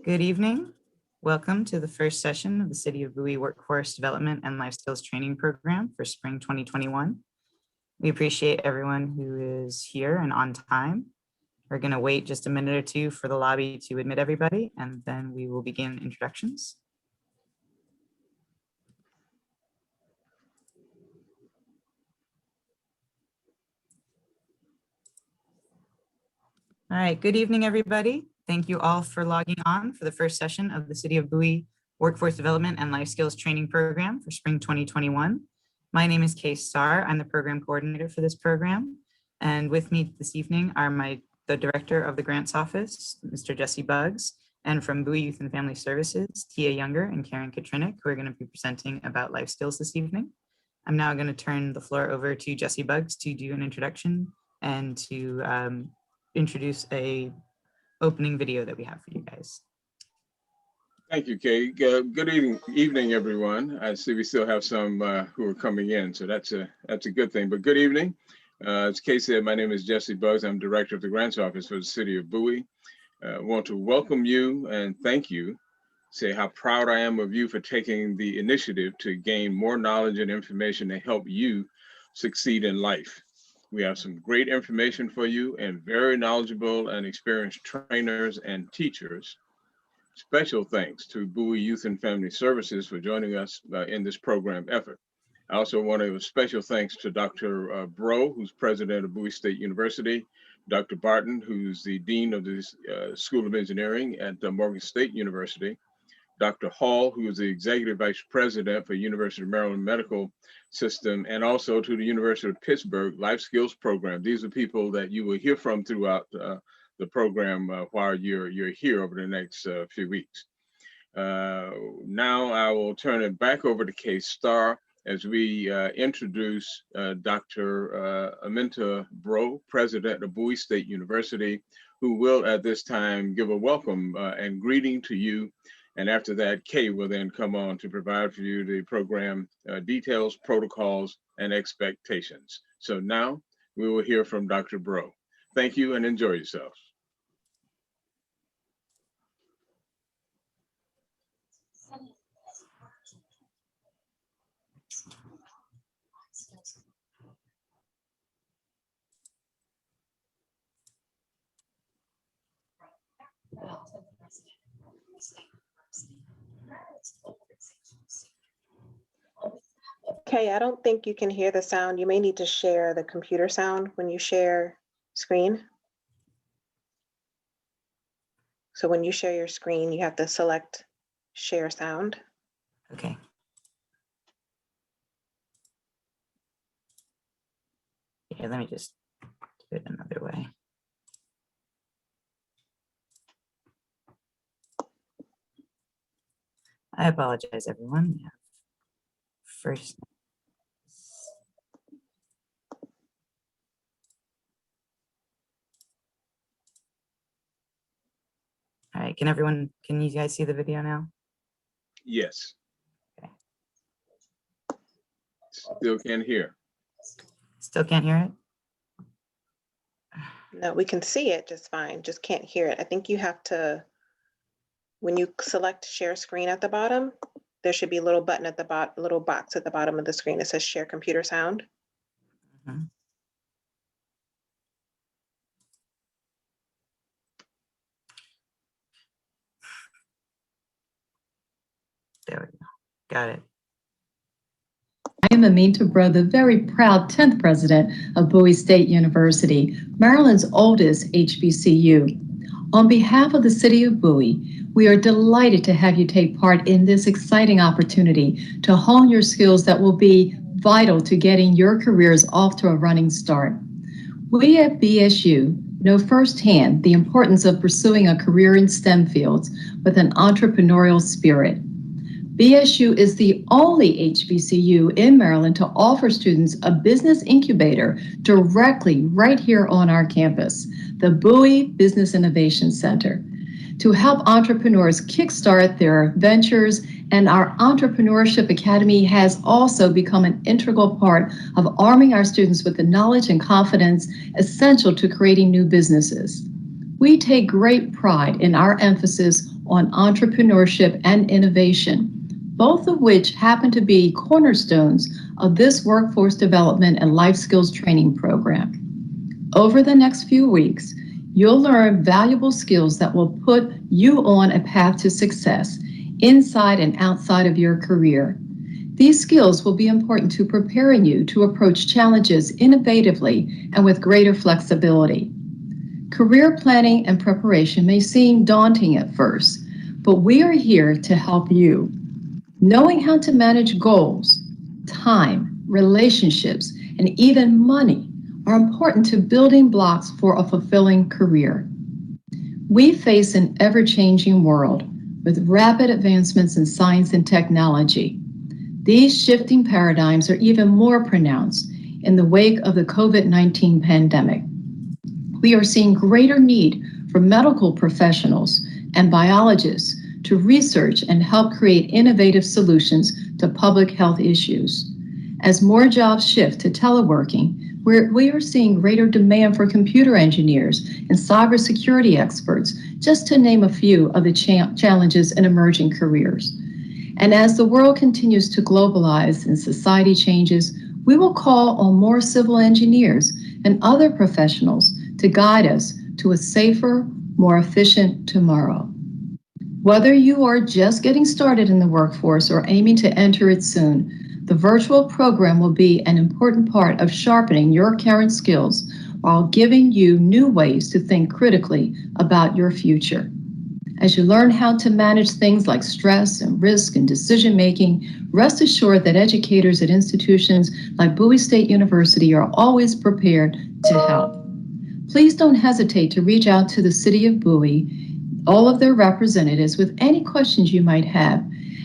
Good evening. Welcome to the first session of the City of Bowie Workforce Development and Life Skills Training Program for Spring 2021. We appreciate everyone who is here and on time. We're going to wait just a minute or two for the lobby to admit everybody, and then we will begin introductions. All right, good evening, everybody. Thank you all for logging on for the first session of the City of Bowie Workforce Development and Life Skills Training Program for Spring 2021. My name is Kay Starr. I'm the program coordinator for this program. And with me this evening are the director of the grants office, Mr. Jesse Buggs, and from Bowie Youth and Family Services, Tia Younger and Karen Katrinik, who are going to be presenting about life skills this evening. I'm now going to turn the floor over to Jesse Buggs to do an introduction and to introduce a opening video that we have for you guys. Thank you, Kay. Good evening, everyone. I see we still have some who are coming in, so that's a good thing. But good evening. As Kay said, my name is Jesse Buggs. I'm director of the grants office for the City of Bowie. I want to welcome you and thank you. Say how proud I am of you for taking the initiative to gain more knowledge and information to help you succeed in life. We have some great information for you and very knowledgeable and experienced trainers and teachers. Special thanks to Bowie Youth and Family Services for joining us in this program effort. I also want to give a special thanks to Dr. Bro, who's president of Bowie State University, Dr. Barton, who's the dean of the School of Engineering at Morgan State University, Dr. Hall, who is the executive vice president for University of Maryland Medical System, and also to the University of Pittsburgh Life Skills Program. These are people that you will hear from throughout the program while you're here over the next few weeks. Now I will turn it back over to Kay Starr as we introduce Dr. Aminta Bro, president of Bowie State University, who will at this time give a welcome and greeting to you. And after that, Kay will then come on to provide for you the program details, protocols, and expectations. So now we will hear from Dr. Bro. Thank you and enjoy yourselves. Okay, I don't think you can hear the sound. You may need to share the computer sound when you share screen. So when you share your screen, you have to select share sound. Okay. Yeah, let me just do it another way. I apologize, everyone. Yeah. First. All right, can you guys see the video now? Yes. Okay. Still can't hear. Still can't hear it? No, we can see it just fine, just can't hear it. I think you have to, when you select share screen at the bottom, there should be a little button at the bottom, little box at the bottom of the screen that says share computer sound. Mm-hmm. There we go. Got it. I am Aminta Bro, the very proud 10th president of Bowie State University, Maryland's oldest HBCU. On behalf of the City of Bowie, we are delighted to have you take part in this exciting opportunity to hone your skills that will be vital to getting your careers off to a running start. We at BSU know firsthand the importance of pursuing a career in STEM fields with an entrepreneurial spirit. BSU is the only HBCU in Maryland to offer students a business incubator directly right here on our campus, the Bowie Business Innovation Center, to help entrepreneurs kickstart their ventures. And our Entrepreneurship Academy has also become an integral part of arming our students with the knowledge and confidence essential to creating new businesses. We take great pride in our emphasis on entrepreneurship and innovation, both of which happen to be cornerstones of this workforce development and life skills training program. Over the next few weeks, you'll learn valuable skills that will put you on a path to success inside and outside of your career. These skills will be important to preparing you to approach challenges innovatively and with greater flexibility. Career planning and preparation may seem daunting at first, but we are here to help you. Knowing how to manage goals, time, relationships, and even money are important to building blocks for a fulfilling career. We face an ever-changing world with rapid advancements in science and technology. These shifting paradigms are even more pronounced in the wake of the COVID-19 pandemic. We are seeing greater need for medical professionals and biologists to research and help create innovative solutions to public health issues. As more jobs shift to teleworking, we are seeing greater demand for computer engineers and cybersecurity experts, just to name a few of the challenges in emerging careers. And as the world continues to globalize and society changes, we will call on more civil engineers and other professionals to guide us to a safer, more efficient tomorrow. Whether you are just getting started in the workforce or aiming to enter it soon, the virtual program will be an important part of sharpening your current skills while giving you new ways to think critically about your future. As you learn how to manage things like stress and risk and decision-making, rest assured that educators at institutions like Bowie State University are always prepared to help. Please don't hesitate to reach out to the City of Bowie, all of their representatives, with any questions you might have.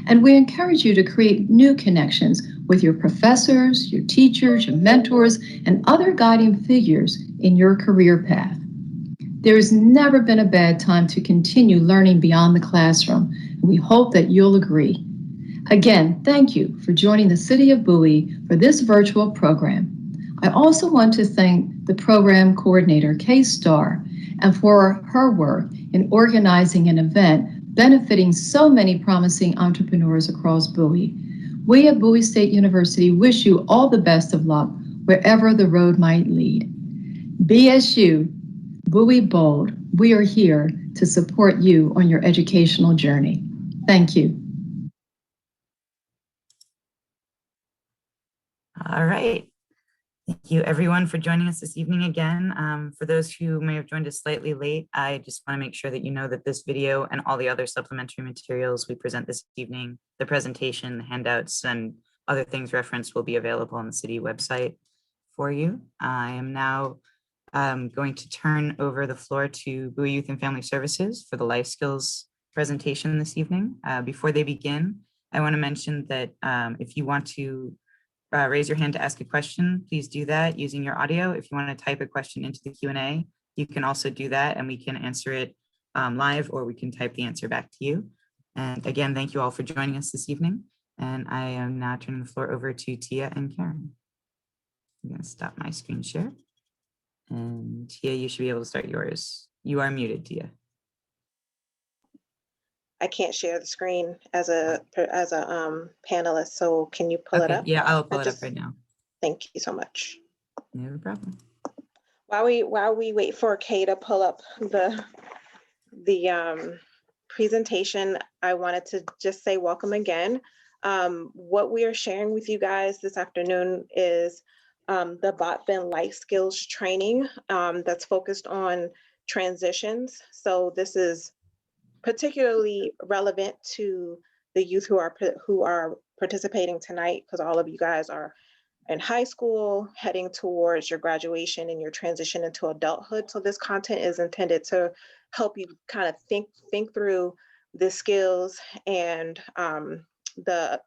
And we encourage you to create new connections with your professors, your teachers, your mentors, and other guiding figures in your career path. There has never been a bad time to continue learning beyond the classroom, and we hope that you'll agree. Again, thank you for joining the City of Bowie for this virtual program. I also want to thank the program coordinator, Kay Starr, and for her work in organizing an event benefiting so many promising entrepreneurs across Bowie. We at Bowie State University wish you all the best of luck wherever the road might lead. BSU, Bowie Bold, we are here to support you on your educational journey. Thank you. All right. Thank you everyone for joining us this evening again. For those who may have joined us slightly late, I just want to make sure that you know that this video and all the other supplementary materials we present this evening, the presentation, the handouts, and other things referenced will be available on the city website for you. I am now going to turn over the floor to Bowie Youth and Family Services for the life skills presentation this evening. Before they begin, I want to mention that if you want to raise your hand to ask a question, please do that using your audio. If you want to type a question into the Q&A, you can also do that and we can answer it live, or we can type the answer back to you. And again, thank you all for joining us this evening. And I am now turning the floor over to Tia and Karen. I'm going to stop my screen share. And Tia, you should be able to start yours. You are muted, Tia. I can't share the screen as a panelist, so can you pull it up? Yeah, I'll pull it up right now. Thank you so much. No problem. While we wait for Kay to pull up the presentation, I wanted to just say welcome again. What we are sharing with you guys this afternoon is the BotBin Life Skills Training that's focused on transitions. So this is particularly relevant to the youth who are participating tonight, because all of you guys are in high school, heading towards your graduation and your transition into adulthood. So this content is intended to help you kind of think through the skills and the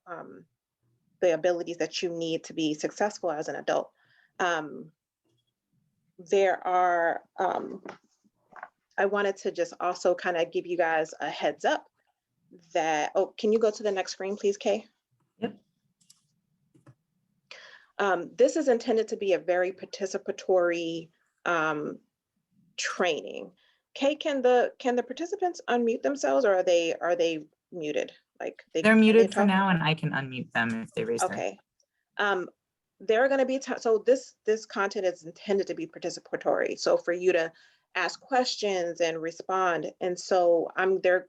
abilities that you need to be successful as an adult. I wanted to just also kind of give you guys a heads up that, can you go to the next screen, please, Kay? Yep. This is intended to be a very participatory training. Kay, can the participants unmute themselves, or are they muted? Like They're can they muted for talk? now, and I can unmute them if they raise their. Okay. There are going to be so this content is intended to be participatory. So for you to ask questions and respond. And so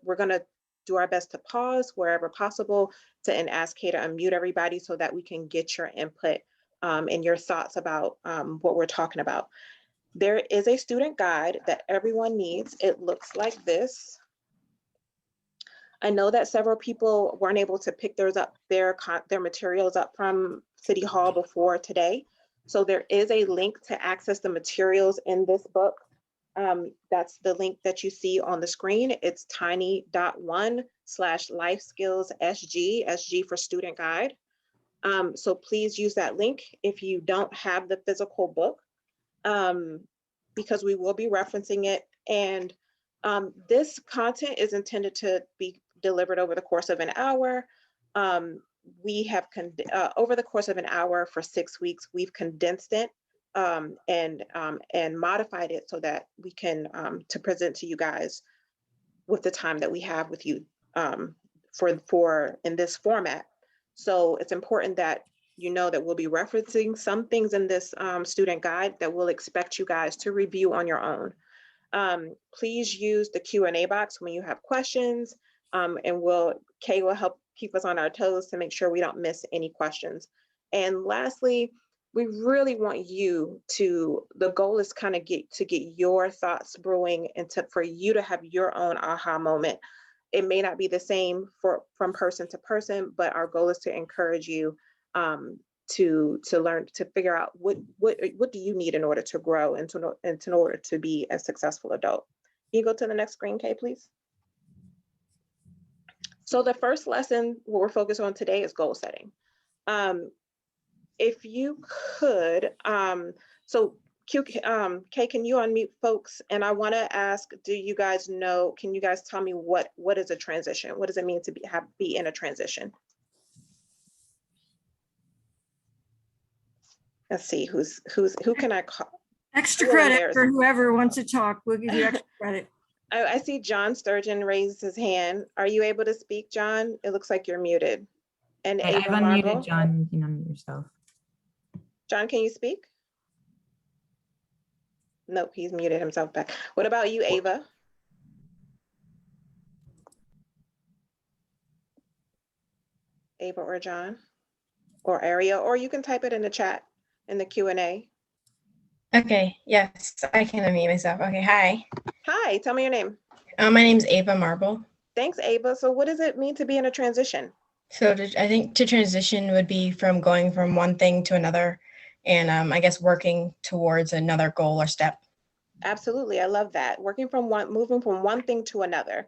we're going to do our best to pause wherever possible and ask Kay to unmute everybody so that we can get your input and your thoughts about what we're talking about. There is a student guide that everyone needs. It looks like this. I know that several people weren't able to pick their materials up from City Hall before today. So there is a link to access the materials in this book. That's the link that you see on the screen. It's tiny.1/lifeskillssg, SG for student guide. So please use that link if you don't have the physical book, because we will be referencing it. And this content is intended to be delivered over the course of an hour. We have, over the course of an hour for 6 weeks, we've condensed it and modified it so that we can to present to you guys with the time that we have with you for in this format. So it's important that you know that we'll be referencing some things in this student guide that we'll expect you guys to review on your own. Please use the Q&A box when you have questions, and Kay will help keep us on our toes to make sure we don't miss any questions. And lastly, we really want you the goal is kind of get your thoughts brewing and for you to have your own aha moment. It may not be the same from person to person, but our goal is to encourage you to learn, to figure out what do you need in order to grow and in order to be a successful adult. Can you go to the next screen, Kay, please? So the first lesson, what we're focused on today, is goal setting. If you could, Kay, can you unmute folks? And I want to ask, do you guys know, can you guys tell me what is a transition? What does it mean to be in a transition? Let's see, who can I call? Extra credit for whoever wants to talk. We'll give you extra credit. I see John Sturgeon raised his hand. Are you able to speak, John? It looks like you're muted. And I've Ava unmuted Marble. John. You can unmute yourself. John, can you speak? Nope, he's muted himself back. What about you, Ava? Ava or John? Or Ariel? Or you can type it in the chat, in the Q&A. Okay, yes, I can unmute myself. Okay, hi. Hi, tell me your name. My name's Ava Marble. Thanks, Ava. So what does it mean to be in a transition? So I think to transition would be from going from one thing to another and I guess working towards another goal or step. Absolutely, I love that. Moving from one thing to another.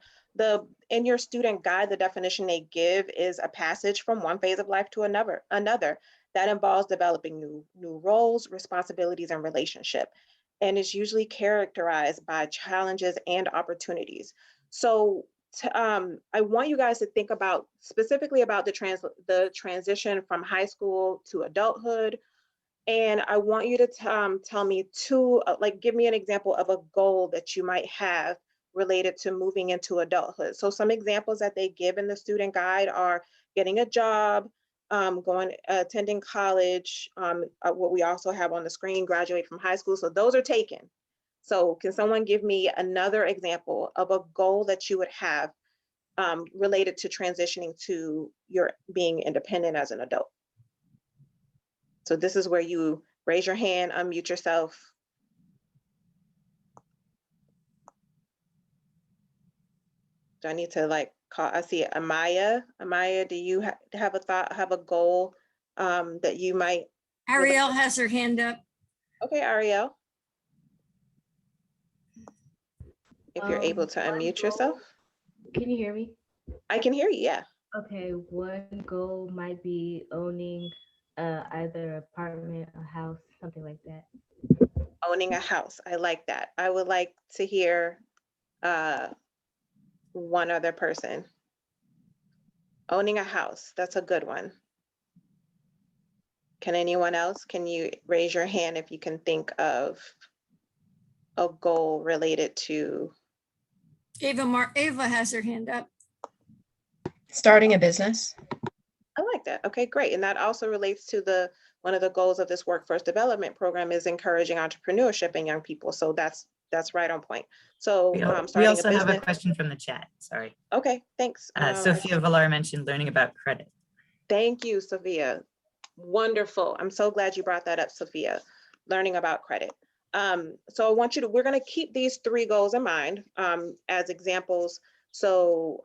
In your student guide, the definition they give is a passage from one phase of life to another. That involves developing new roles, responsibilities, and relationship, and is usually characterized by challenges and opportunities. So I want you guys to think about specifically about the transition from high school to adulthood. And I want you to tell me give me an example of a goal that you might have related to moving into adulthood. So some examples that they give in the student guide are getting a job, attending college, what we also have on the screen, graduate from high school. So those are taken. So can someone give me another example of a goal that you would have related to transitioning to your being independent as an adult? So this is where you raise your hand, unmute yourself. Do I need to call? I see Amaya. Amaya, do you have a thought, have a goal that you might? Ariel has her hand up. Okay, Ariel. If you're able to unmute yourself. Can you hear me? I can hear you, yeah. Okay, one goal might be owning either an apartment, a house, something like that. Owning a house, I like that. I would like to hear one other person. Owning a house, that's a good one. Can anyone else? Can you raise your hand if you can think of a goal related to Ava has her hand up. Starting a business. I like that. Okay, great. And that also relates to one of the goals of this workforce development program is encouraging entrepreneurship in young people. So that's right on point. So We starting also a have a business. question from the chat. Sorry. Okay, thanks. Sophia Villar mentioned learning about credit. Thank you, Sophia. Wonderful. I'm so glad you brought that up, Sophia. Learning about credit. So I want you to, we're going to keep these 3 goals in mind as examples. So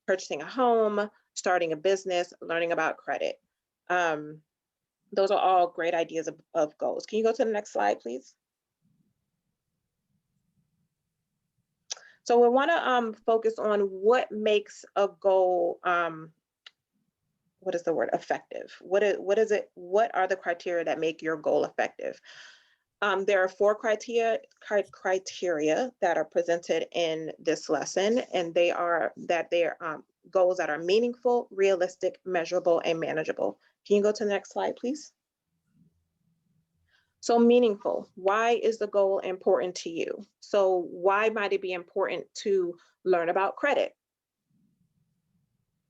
purchasing a home, starting a business, learning about credit. Those are all great ideas of goals. Can you go to the next slide, please? So we want to focus on what makes a goal, what is the word, effective? What is it? What are the criteria that make your goal effective? There are 4 criteria that are presented in this lesson, and they are goals that are meaningful, realistic, measurable, and manageable. Can you go to the next slide, please? So meaningful, why is the goal important to you? So why might it be important to learn about credit?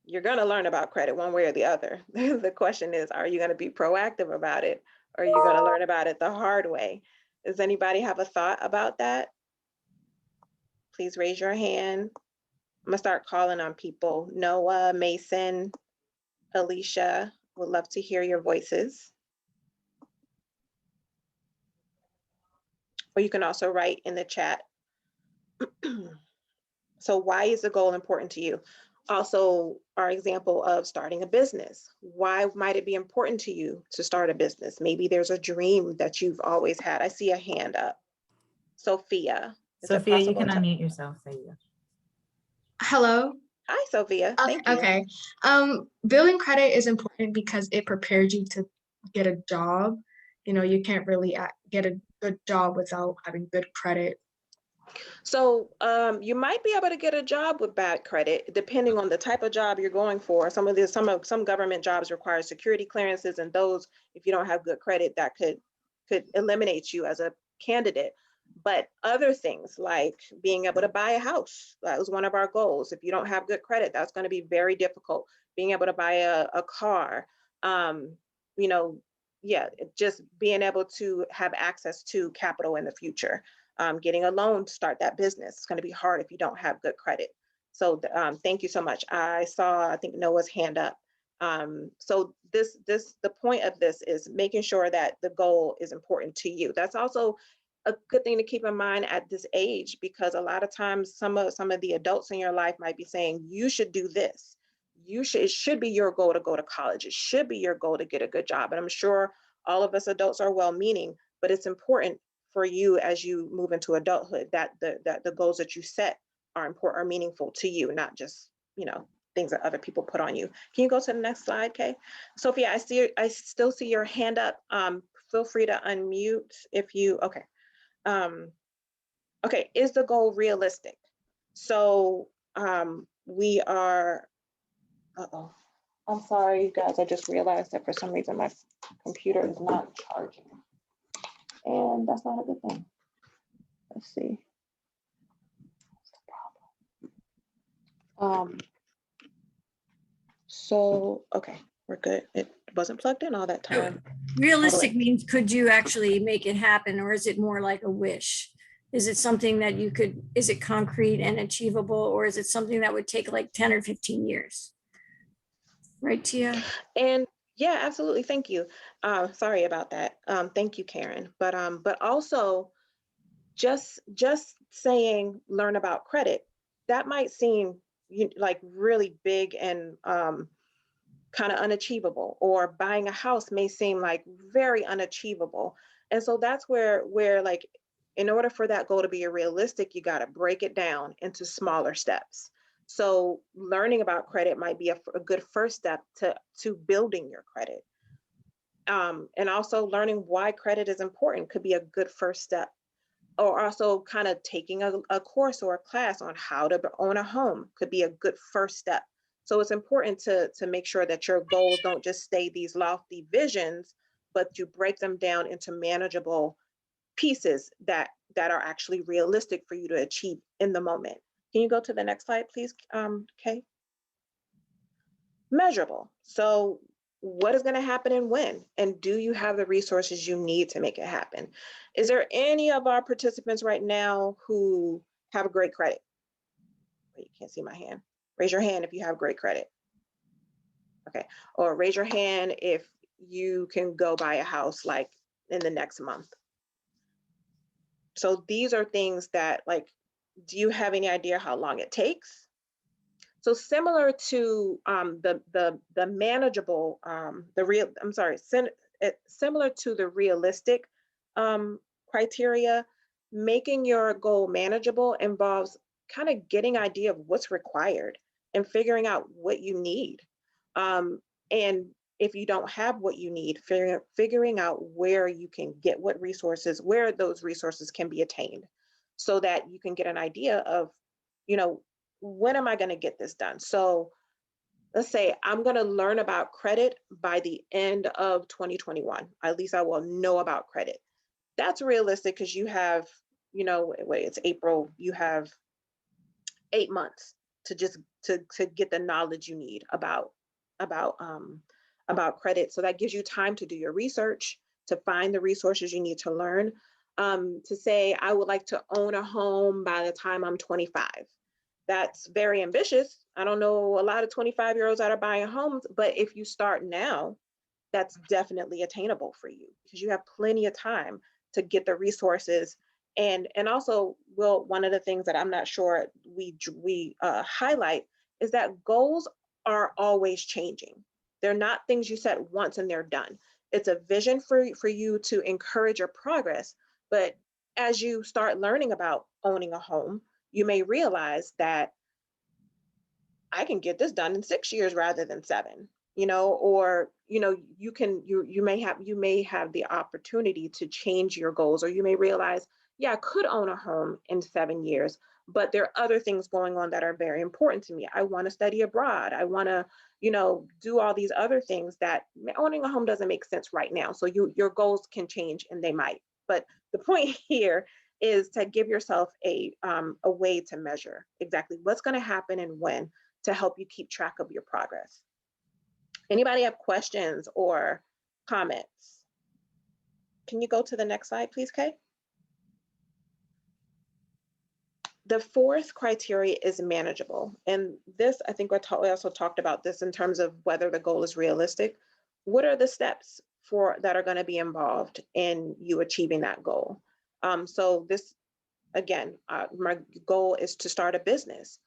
You're going to learn about credit one way or the other. The question is, are you going to be proactive about it? Or are you going to learn about it the hard way? Does anybody have a thought about that? Please raise your hand. I'm gonna start calling on people. Noah, Mason, Alicia, would love to hear your voices. Or you can also write in the chat. So why is the goal important to you? Also, our example of starting a business. Why might it be important to you to start a business? Maybe there's a dream that you've always had. I see a hand up. Sophia. Sophia, you can unmute yourself. There you go. Hello. Hi, Sophia. Thank you. Okay. Building credit is important because it prepares you to get a job. You know, you can't really get a good job without having good credit. So you might be able to get a job with bad credit, depending on the type of job you're going for. Some government jobs require security clearances, and those, if you don't have good credit, that could eliminate you as a candidate. But other things like being able to buy a house, that was one of our goals. If you don't have good credit, that's going to be very difficult. Being able to buy a car, you know, yeah, just being able to have access to capital in the future. Getting a loan to start that business. It's going to be hard if you don't have good credit. So thank you so much. I think Noah's hand up. So the point of this is making sure that the goal is important to you. That's also a good thing to keep in mind at this age, because a lot of times some of the adults in your life might be saying, you should do this. It should be your goal to go to college. It should be your goal to get a good job. And I'm sure all of us adults are well-meaning, but it's important for you as you move into adulthood that the goals that you set are important, are meaningful to you, not just, you know, things that other people put on you. Can you go to the next slide, Kay? Sophia, I still see your hand up. Feel free to unmute if you, okay. Okay, is the goal realistic? So we are, I'm sorry, you guys, I just realized that for some reason my computer is not charging. And that's not a good thing. Let's see. What's the problem? So, okay, we're good. It wasn't plugged in all that time. Realistic means, could you actually make it happen, or is it more like a wish? Is it something that you could, is it concrete and achievable, or is it something that would take like 10 or 15 years? Right, Tia? And yeah, absolutely. Thank you. Sorry about that. Thank you, Karen. But also just saying learn about credit, that might seem like really big and kind of unachievable, or buying a house may seem like very unachievable. And so that's where like, in order for that goal to be realistic, you got to break it down into smaller steps. So learning about credit might be a good first step to building your credit. And also learning why credit is important could be a good first step. Or also kind of taking a course or a class on how to own a home could be a good first step. So it's important to make sure that your goals don't just stay these lofty visions, but you break them down into manageable pieces that are actually realistic for you to achieve in the moment. Can you go to the next slide, please, Kay? Measurable. So what is going to happen and when? And do you have the resources you need to make it happen? Is there any of our participants right now who have great credit? You can't see my hand. Raise your hand if you have great credit. Okay. Or raise your hand if you can go buy a house like in the next month. So these are things that, like, do you have any idea how long it takes? So similar to the manageable, similar to the realistic criteria, making your goal manageable involves kind of getting an idea of what's required and figuring out what you need. And if you don't have what you need, figuring out where you can get what resources, where those resources can be attained, so that you can get an idea of, you know, when am I going to get this done? So let's say I'm going to learn about credit by the end of 2021. At least I will know about credit. That's realistic because you have, you know, wait, it's April. You have 8 months to just to get the knowledge you need about credit. So that gives you time to do your research, to find the resources you need to learn. To say, I would like to own a home by the time I'm 25. That's very ambitious. I don't know a lot of 25-year-olds that are buying homes, but if you start now, that's definitely attainable for you because you have plenty of time to get the resources. And also, Will, one of the things that I'm not sure we highlight is that goals are always changing. They're not things you set once and they're done. It's a vision for you to encourage your progress. But as you start learning about owning a home, you may realize that I can get this done in 6 years rather than 7, you know, or, you know, you may have the opportunity to change your goals, or you may realize, yeah, I could own a home in 7 years, but there are other things going on that are very important to me. I want to study abroad. I want to, you know, do all these other things that owning a home doesn't make sense right now. So your goals can change, and they might. But the point here is to give yourself a way to measure exactly what's going to happen and when, to help you keep track of your progress. Anybody have questions or comments? Can you go to the next slide, please, Kay? The fourth criteria is manageable. And this, I think we also talked about this in terms of whether the goal is realistic. What are the steps that are going to be involved in you achieving that goal? So this, again, my goal is to start a business.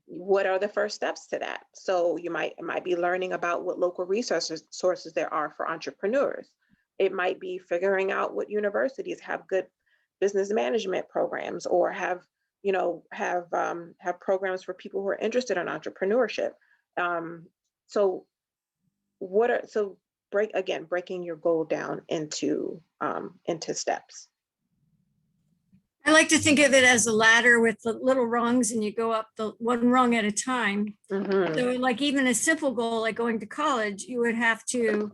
What are the first steps to that? So you might be learning about what local sources there are for entrepreneurs. It might be figuring out what universities have good business management programs, or have programs for people who are interested in entrepreneurship. Breaking your goal down into steps. I like to think of it as a ladder with the little rungs, and you go up the one rung at a time. Mm-hmm. So like even a simple goal like going to college, you would have to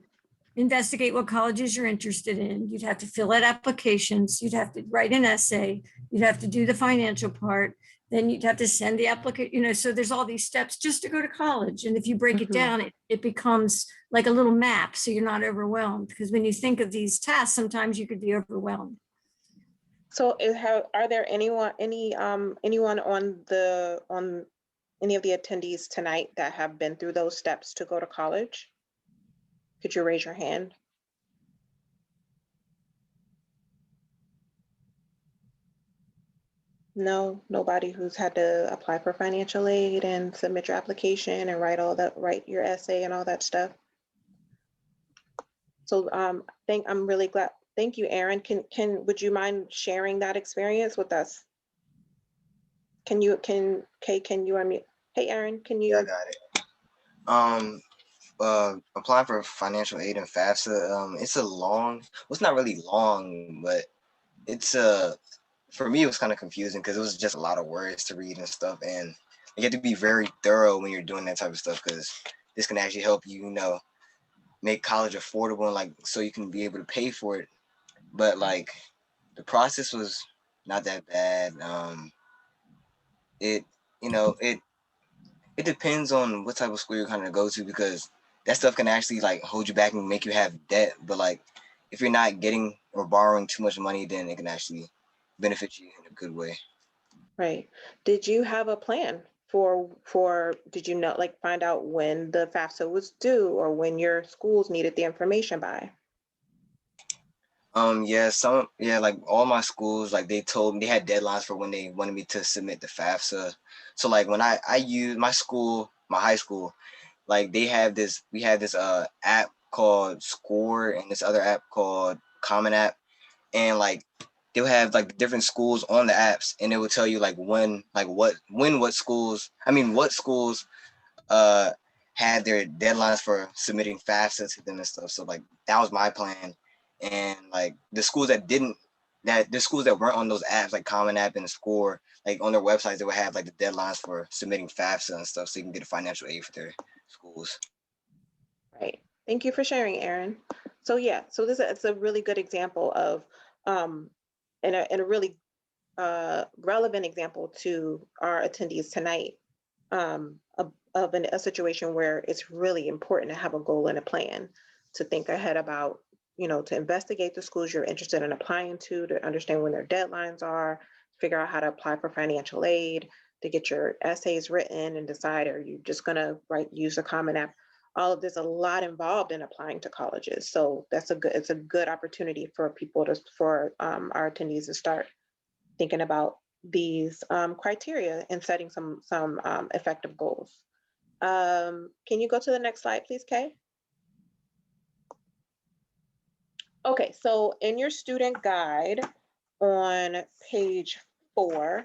investigate what colleges you're interested in. You'd have to fill out applications. You'd have to write an essay. You'd have to do the financial part. Then you'd have to send the application, you know, so there's all these steps just to go to college. And if you break it down, it becomes like a little map. So you're not overwhelmed, because when you think of these tasks, sometimes you could be overwhelmed. So are there anyone on any of the attendees tonight that have been through those steps to go to college? Could you raise your hand? No, nobody who's had to apply for financial aid and submit your application and write your essay and all that stuff. So I'm really glad. Thank you, Aaron. Would you mind sharing that experience with us? Can you unmute? Hey, Aaron, can you? Yeah, I got it. Applying for financial aid and FAFSA, it's it's not really long, but it's for me, it was kind of confusing because it was just a lot of words to read and stuff, and you have to be very thorough when you're doing that type of stuff, because this can actually help you, make college affordable, and like, so you can be able to pay for it. But like, the process was not that bad. it, you know, it depends on what type of school you're kind of go to, because that stuff can actually like hold you back and make you have debt. But like if you're not getting or borrowing too much money, then it can actually benefit you in a good way. Right. Did you have a plan did you know, like find out when the FAFSA was due or when your schools needed the information by? Yeah, like all my schools, like they told me they had deadlines for when they wanted me to submit the FAFSA. So like when I use my school, my high school, like we had this app called Score and this other app called Common App, and like they'll have like different schools on the apps, and it will tell you like what schools uh had their deadlines for submitting FAFSA to them and stuff. So like that was my plan. And like the schools that weren't on those apps like Common App and Score, like on their websites they would have like the deadlines for submitting FAFSA and stuff, so you can get a financial aid for their schools. Right. Thank you for sharing, Aaron. So yeah, so it's a really good example of and a really relevant example to our attendees tonight, of a situation where it's really important to have a goal and a plan, to think ahead about, to investigate the schools you're interested in applying to understand when their deadlines are, figure out how to apply for financial aid, to get your essays written and decide, are you just gonna use a Common App? All of there's a lot involved in applying to colleges. So it's a good opportunity for our attendees to start thinking about these criteria and setting some effective goals. Can you go to the next slide, please, Kay? Okay, so in your student guide on page 4,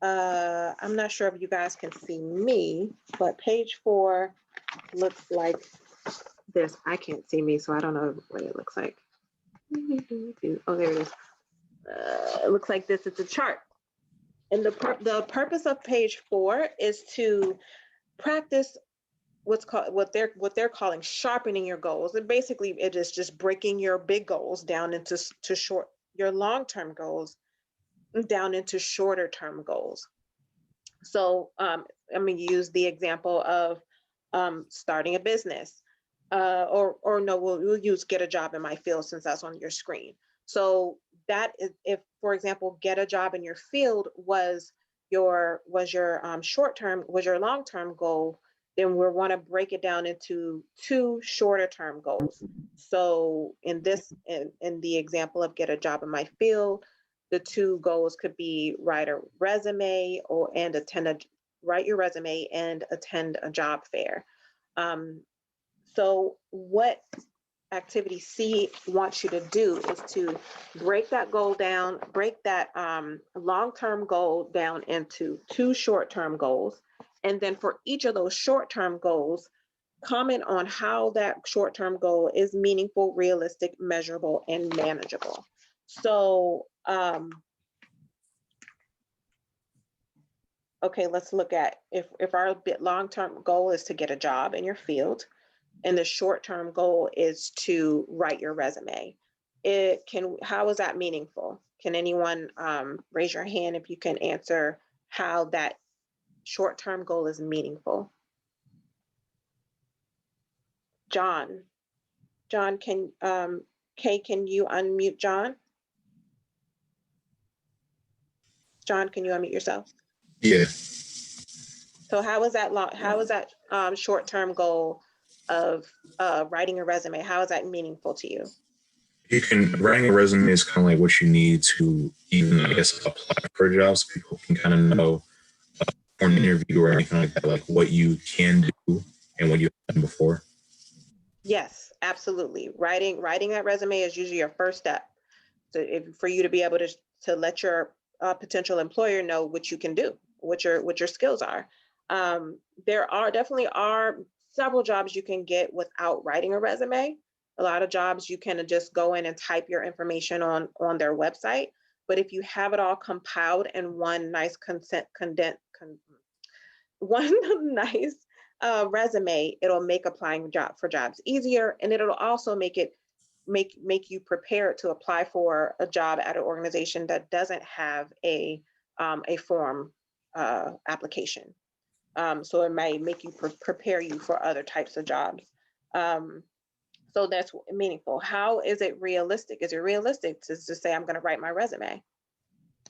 I'm not sure if you guys can see me, but page 4 looks like this. I can't see me, so I don't know what it looks like. Oh, there it is. It looks like this. It's a chart. And the purpose of page 4 is to practice what they're calling sharpening your goals. And basically it is just breaking your big goals down into your long-term goals down into shorter term goals. So I'm going to use the example of starting a business, or no, we'll use get a job in my field since that's on your screen. So that is, if, for example, get a job in your field was your long-term goal, then we want to break it down into 2 shorter term goals. So in the example of get a job in my field, the 2 goals could be write your resume and attend a job fair. So what activity C wants you to do is to break that long-term goal down into 2 short-term goals. And then for each of those short-term goals, comment on how that short-term goal is meaningful, realistic, measurable, and manageable. So, okay, let's look at if our long-term goal is to get a job in your field, and the short-term goal is to write your resume. How is that meaningful? Can anyone raise your hand if you can answer how that short-term goal is meaningful? John, Kay, can you unmute John? John, can you unmute yourself? Yeah. So how is that short-term goal of writing a resume? How is that meaningful to you? Writing a resume is kind of like what you need to even, I guess, apply for jobs. People can kind of know for an interview or anything like that, like what you can do and what you've done before. Yes, absolutely. Writing that resume is usually your first step. So for you to be able to let your potential employer know what you can do, what your skills are. There definitely are several jobs you can get without writing a resume. A lot of jobs you can just go in and type your information on their website. But if you have it all compiled in one nice one nice resume, it'll make applying for jobs easier, and it'll also make you prepared to apply for a job at an organization that doesn't have a form application. So it may make you prepare you for other types of jobs. So that's meaningful. How is it realistic? Is it realistic to just say, I'm going to write my resume?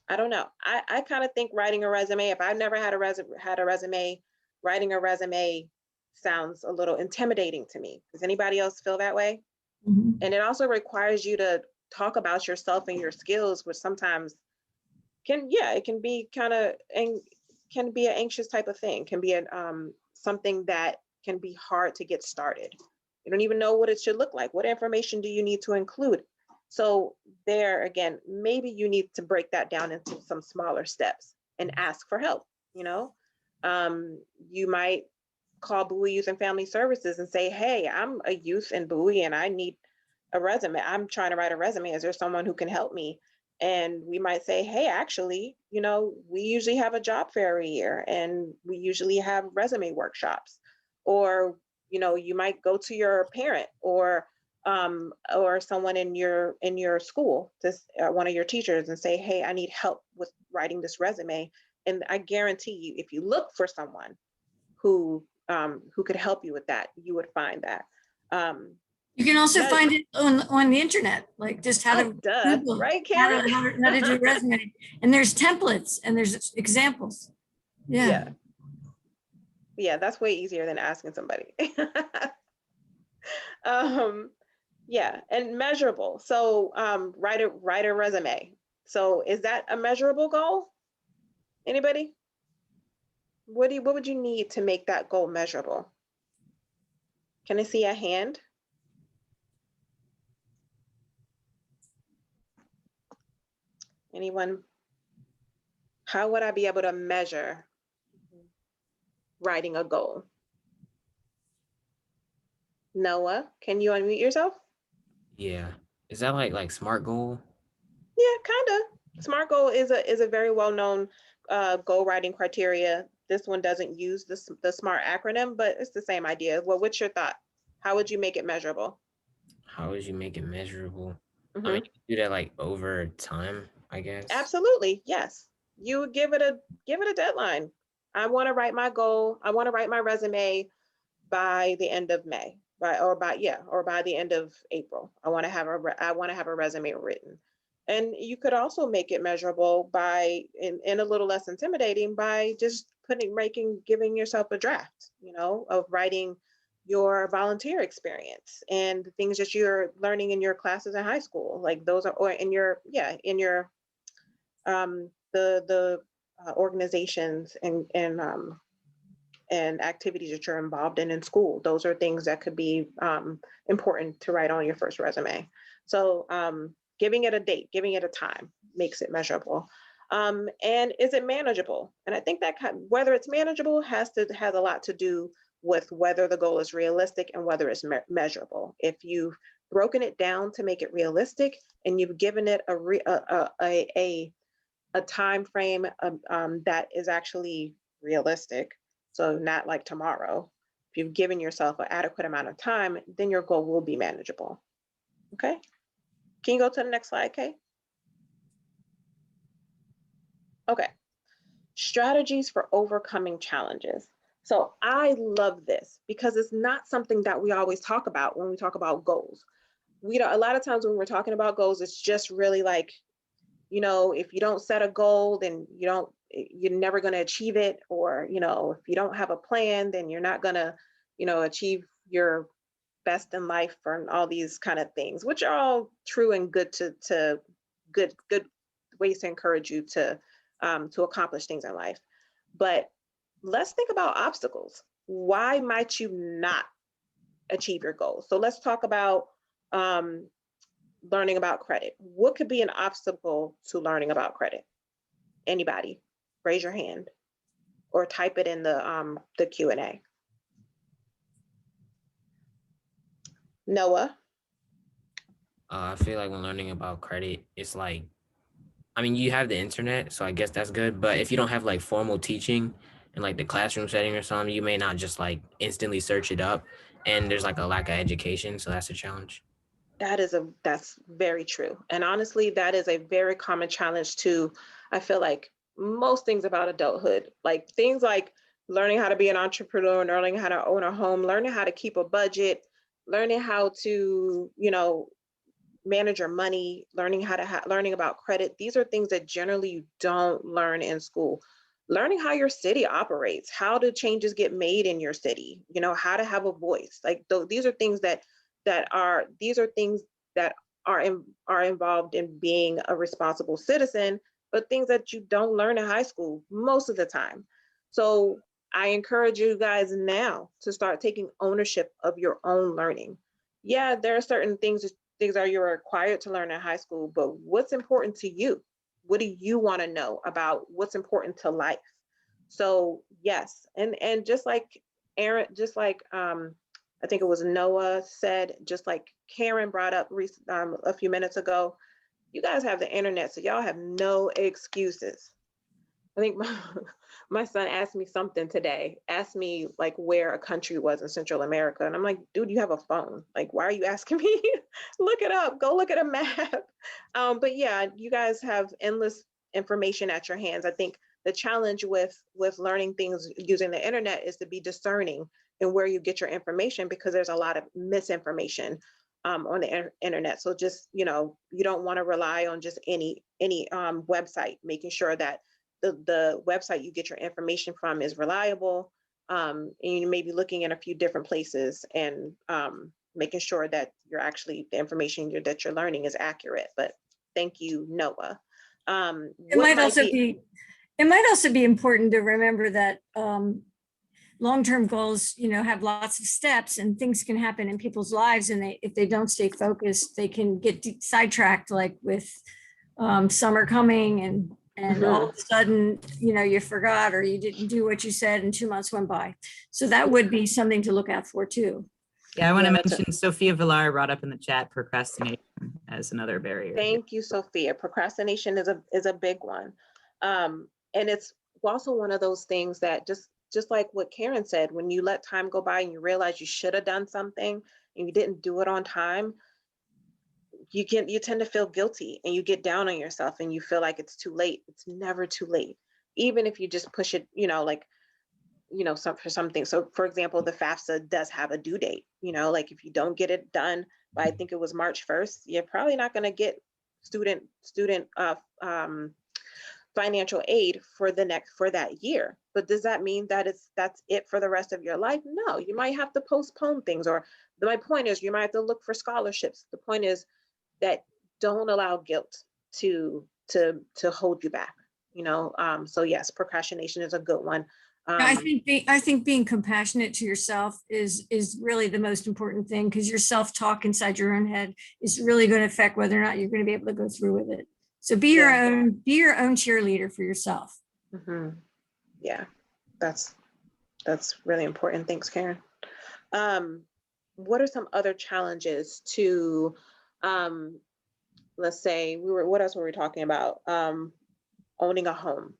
I don't know. I kind of think writing a resume, if I've never had a resume, writing a resume sounds a little intimidating to me. Does anybody else feel that way? Mhm. And it also requires you to talk about yourself and your skills, which sometimes it can be kind of, and can be an anxious type of thing, can be something that can be hard to get started. You don't even know what it should look like. What information do you need to include? So there again, maybe you need to break that down into some smaller steps and ask for help. You might call Bowie Youth and Family Services and say, hey, I'm a youth in Bowie and I need a resume. I'm trying to write a resume. Is there someone who can help me? And we might say, hey, actually, we usually have a job fair every year and we usually have resume workshops. Or, you might go to your parent or someone in your school, one of your teachers, and say, hey, I need help with writing this resume. And I guarantee you, if you look for someone who could help you with that, you would find that. You can also find it on the internet, like just how to Google right, how Karen? to do resume. And there's templates and there's examples. Yeah. Yeah, that's way easier than asking somebody. Yeah, and measurable. So write a resume. So is that a measurable goal? Anybody? What would you need to make that goal measurable? Can I see a hand? Anyone? How would I be able to measure writing a goal? Noah, can you unmute yourself? Yeah. Is that like SMART goal? Yeah, kind of. SMART goal is a very well-known goal writing criteria. This one doesn't use the SMART acronym, but it's the same idea. Well, what's your thought? How would you make it measurable? How would you make it measurable? I Mm-hmm. mean, you can do that like over time, I guess. Absolutely, yes. You would give it a deadline. I want to write my goal. I want to write my resume by the end of May, or by the end of April. I want to have a resume written. And you could also make it measurable by, and a little less intimidating, by just giving yourself a draft, of writing your volunteer experience and the things that you're learning in your classes in high school. Like those are, or in your the organizations and activities that you're involved in school. Those are things that could be important to write on your first resume. So giving it a date, giving it a time makes it measurable. And is it manageable? And I think that whether it's manageable has a lot to do with whether the goal is realistic and whether it's measurable. If you've broken it down to make it realistic and you've given it a time frame that is actually realistic, so not like tomorrow. If you've given yourself an adequate amount of time, then your goal will be manageable. Okay. Can you go to the next slide, Kay? Okay. Strategies for overcoming challenges. So I love this because it's not something that we always talk about when we talk about goals. A lot of times when we're talking about goals, it's just really like, if you don't set a goal, then you're never going to achieve it. Or, if you don't have a plan, then you're not going to, achieve your best in life, and all these kind of things, which are all true and good to good ways to encourage you to accomplish things in life. But let's think about obstacles. Why might you not achieve your goals? So let's talk about learning about credit. What could be an obstacle to learning about credit? Anybody? Raise your hand or type it in the Q&A. Noah? I feel like when learning about credit, it's like, I mean, you have the internet, so I guess that's good. But if you don't have like formal teaching in like the classroom setting or something, you may not just like instantly search it up. And there's like a lack of education, so that's a challenge. That's very true. And honestly, that is a very common challenge too. I feel like most things about adulthood, like things like learning how to be an entrepreneur, learning how to own a home, learning how to keep a budget, learning how to, manage your money, learning how to learning about credit. These are things that generally you don't learn in school. Learning how your city operates, how do changes get made in your city, how to have a voice. Like these are things that are involved in being a responsible citizen, but things that you don't learn in high school most of the time. So I encourage you guys now to start taking ownership of your own learning. Yeah, there are certain things that you're required to learn in high school, but what's important to you? What do you want to know about what's important to life? So yes, and just like Aaron, I think it was Noah said, just like Karen brought up a few minutes ago, you guys have the internet, so y'all have no excuses. I think my son asked me something today, asked me like where a country was in Central America. And I'm like, dude, you have a phone. Like, why are you asking me? Look it up, go look at a map. But yeah, you guys have endless information at your hands. I think the challenge with learning things using the internet is to be discerning in where you get your information, because there's a lot of misinformation on the internet. So just, you don't want to rely on just any website, making sure that the website you get your information from is reliable, and you may be looking in a few different places and making sure that the information that you're learning is accurate. But thank you, Noah. It might also be important to remember that long-term goals, have lots of steps, and things can happen in people's lives, and if they don't stay focused, they can get sidetracked, like with summer coming and all of a sudden, you forgot or you didn't do what you said and 2 months went by. So that would be something to look out for too. Yeah, I want to mention Sophia Villar brought up in the chat procrastination as another barrier. Thank you, Sophia. Procrastination is a big one. And it's also one of those things that just like what Karen said, when you let time go by and you realize you should have done something and you didn't do it on time, you tend to feel guilty and you get down on yourself and you feel like it's too late. It's never too late. Even if you just push it, for something. So for example, the FAFSA does have a due date, like if you don't get it done by, I think it was March 1st, you're probably not going to get student financial aid for that year. But does that mean that that's it for the rest of your life? No, you might have to postpone things, or my point is you might have to look for scholarships. The point is that don't allow guilt to hold you back, so yes, procrastination is a good one. I think being compassionate to yourself is really the most important thing, because your self-talk inside your own head is really going to affect whether or not you're going to be able to go through with it. So be your own cheerleader for yourself. Mm-hmm. Yeah, that's really important. Thanks, Karen. What are some other challenges to, let's say what else were we talking about? Owning a home.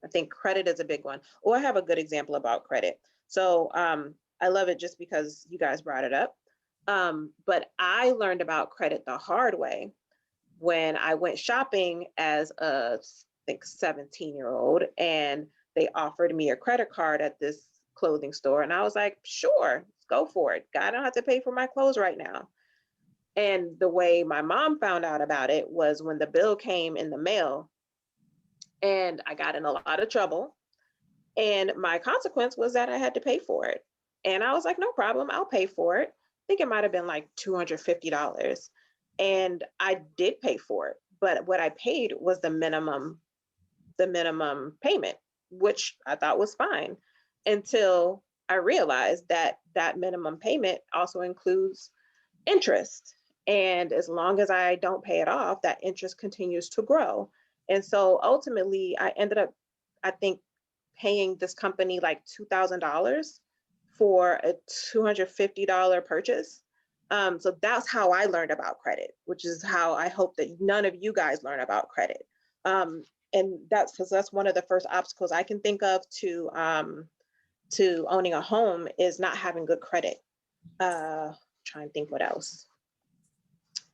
I think credit is a big one. Oh, I have a good example about credit. So I love it just because you guys brought it up. But I learned about credit the hard way when I went shopping as a, I think, 17-year-old, and they offered me a credit card at this clothing store. And I was like, sure, go for it. I don't have to pay for my clothes right now. And the way my mom found out about it was when the bill came in the mail, and I got in a lot of trouble. And my consequence was that I had to pay for it. And I was like, no problem, I'll pay for it. I think it might have been like $250. And I did pay for it. But what I paid was the minimum payment, which I thought was fine, until I realized that that minimum payment also includes interest. And as long as I don't pay it off, that interest continues to grow. And so ultimately, I ended up, I think, paying this company like $2,000 for a $250 purchase. So that's how I learned about credit, which is how I hope that none of you guys learn about credit. And that's because that's one of the first obstacles I can think of to owning a home is not having good credit. Try and think what else.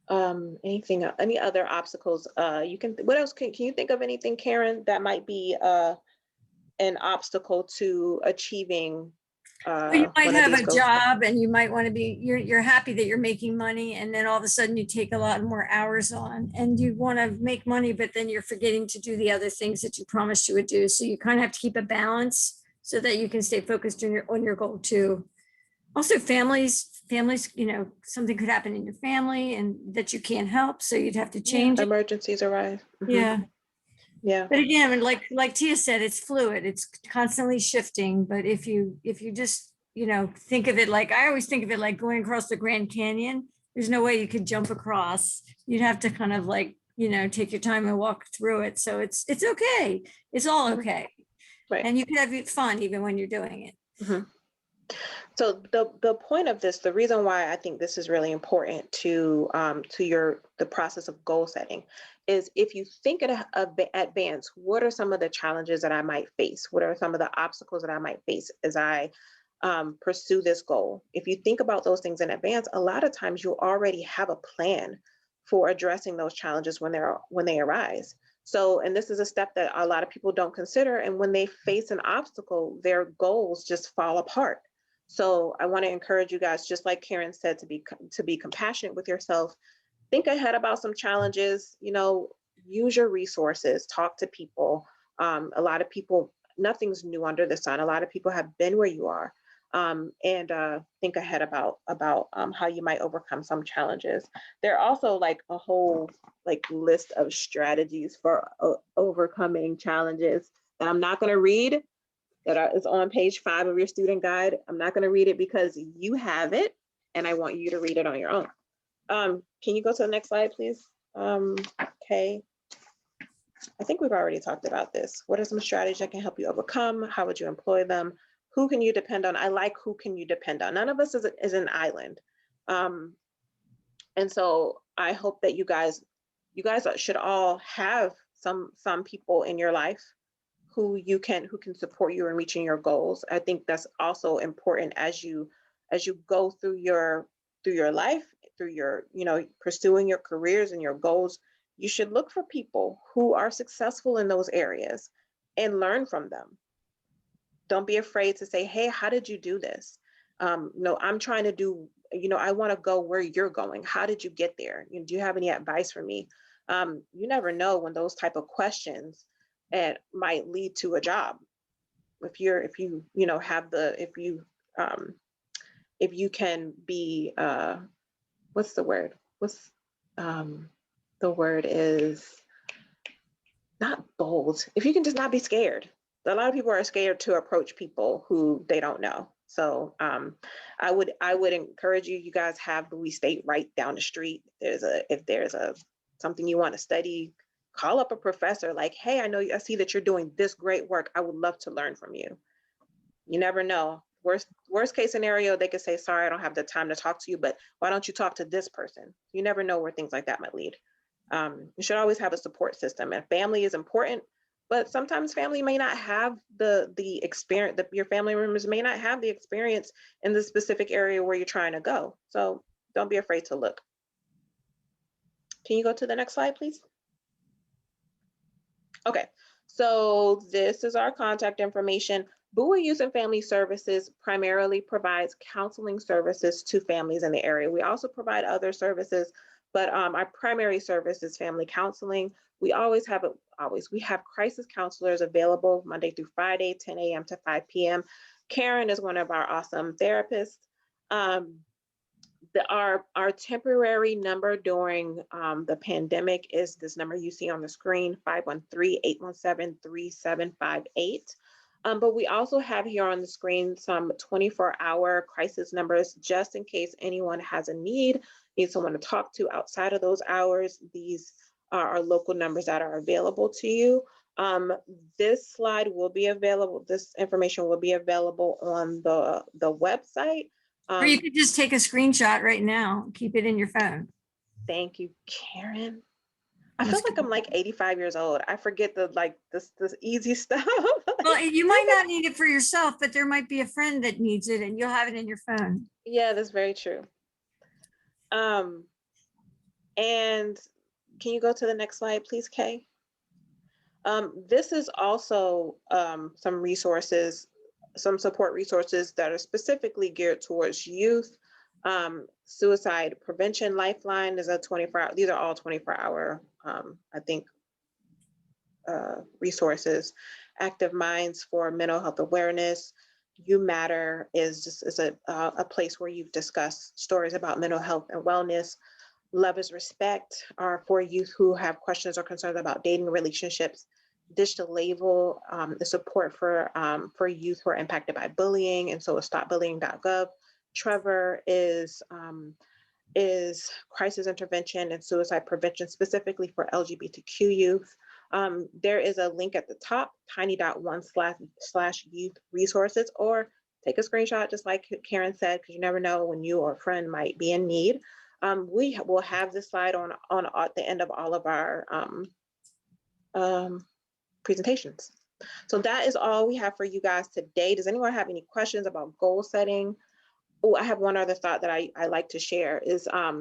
Anything, any other obstacles? What else can you think of anything, Karen, that might be an obstacle to achieving Well, you might one of have these a goals? job and you might want to be, you're happy that you're making money, and then all of a sudden you take a lot more hours on and you want to make money, but then you're forgetting to do the other things that you promised you would do. So you kind of have to keep a balance so that you can stay focused on your goal too. Also families, something could happen in your family and that you can't help. So you'd have to change it. Emergencies arise. Mhm. Yeah. Yeah. But again, like Tia said, it's fluid. It's constantly shifting. But if you just, think of it like, I always think of it like going across the Grand Canyon. There's no way you could jump across. You'd have to kind of like, take your time and walk through it. So it's okay. It's all okay. Right. And you can have fun even when you're doing it. Mhm. So the point of this, the reason why I think this is really important to the process of goal setting is, if you think at advance, what are some of the challenges that I might face? What are some of the obstacles that I might face as I pursue this goal? If you think about those things in advance, a lot of times you'll already have a plan for addressing those challenges when they arise. So, and this is a step that a lot of people don't consider. And when they face an obstacle, their goals just fall apart. So I want to encourage you guys, just like Karen said, to be compassionate with yourself. Think ahead about some challenges, use your resources, talk to people. A lot of people, nothing's new under the sun. A lot of people have been where you are. And think ahead about how you might overcome some challenges. There are also like a whole list of strategies for overcoming challenges that I'm not going to read, that is on page 5 of your student guide. I'm not going to read it because you have it and I want you to read it on your own. Can you go to the next slide, please? Okay. I think we've already talked about this. What are some strategies that can help you overcome? How would you employ them? Who can you depend on? I like who can you depend on. None of us is an island. And so I hope that you guys should all have some people in your life who can support you in reaching your goals. I think that's also important as you go through your life, through your, pursuing your careers and your goals. You should look for people who are successful in those areas and learn from them. Don't be afraid to say, hey, how did you do this? No, I'm trying to do, I want to go where you're going. How did you get there? Do you have any advice for me? You never know when those type of questions might lead to a job. If you can be, what's the word? The word is not bold. If you can just not be scared. A lot of people are scared to approach people who they don't know. So I would encourage you guys have Bowie State right down the street. If there's something you want to study, call up a professor like, hey, I see that you're doing this great work. I would love to learn from you. You never know. Worst case scenario, they could say, sorry, I don't have the time to talk to you, but why don't you talk to this person? You never know where things like that might lead. You should always have a support system, and family is important, but sometimes family may not have the experience, your family members may not have the experience in the specific area where you're trying to go. So don't be afraid to look. Can you go to the next slide, please? Okay, so this is our contact information. Bowie Youth and Family Services primarily provides counseling services to families in the area. We also provide other services, but our primary service is family counseling. We have crisis counselors available Monday through Friday, 10 a.m. to 5 p.m. Karen is one of our awesome therapists. Our temporary number during the pandemic is this number you see on the screen, 513-817-3758. But we also have here on the screen some 24-hour crisis numbers, just in case anyone has a need, needs someone to talk to outside of those hours. These are our local numbers that are available to you. This slide will be available, this information will be available on the website. Or you could just take a screenshot right now, keep it in your phone. Thank you, Karen. I feel like I'm like 85 years old. I forget this easy stuff. Well, you might not need it for yourself, but there might be a friend that needs it and you'll have it in your phone. Yeah, that's very true. And can you go to the next slide, please, Kay? This is also some resources, some support resources that are specifically geared towards youth. Suicide Prevention Lifeline is a 24-hour, these are all 24-hour, I think, resources. Active Minds for mental health awareness. You Matter is a place where you've discussed stories about mental health and wellness. Love is Respect are for youth who have questions or concerns about dating relationships. Dish the Label, the support for youth who are impacted by bullying, and so is stopbullying.gov. Trevor is crisis intervention and suicide prevention specifically for LGBTQ youth. There is a link at the top, tiny.one/youth resources, or take a screenshot, just like Karen said, because you never know when you or a friend might be in need. We will have this slide on at the end of all of our presentations. So that is all we have for you guys today. Does anyone have any questions about goal setting? Oh, I have one other thought that I like to share is I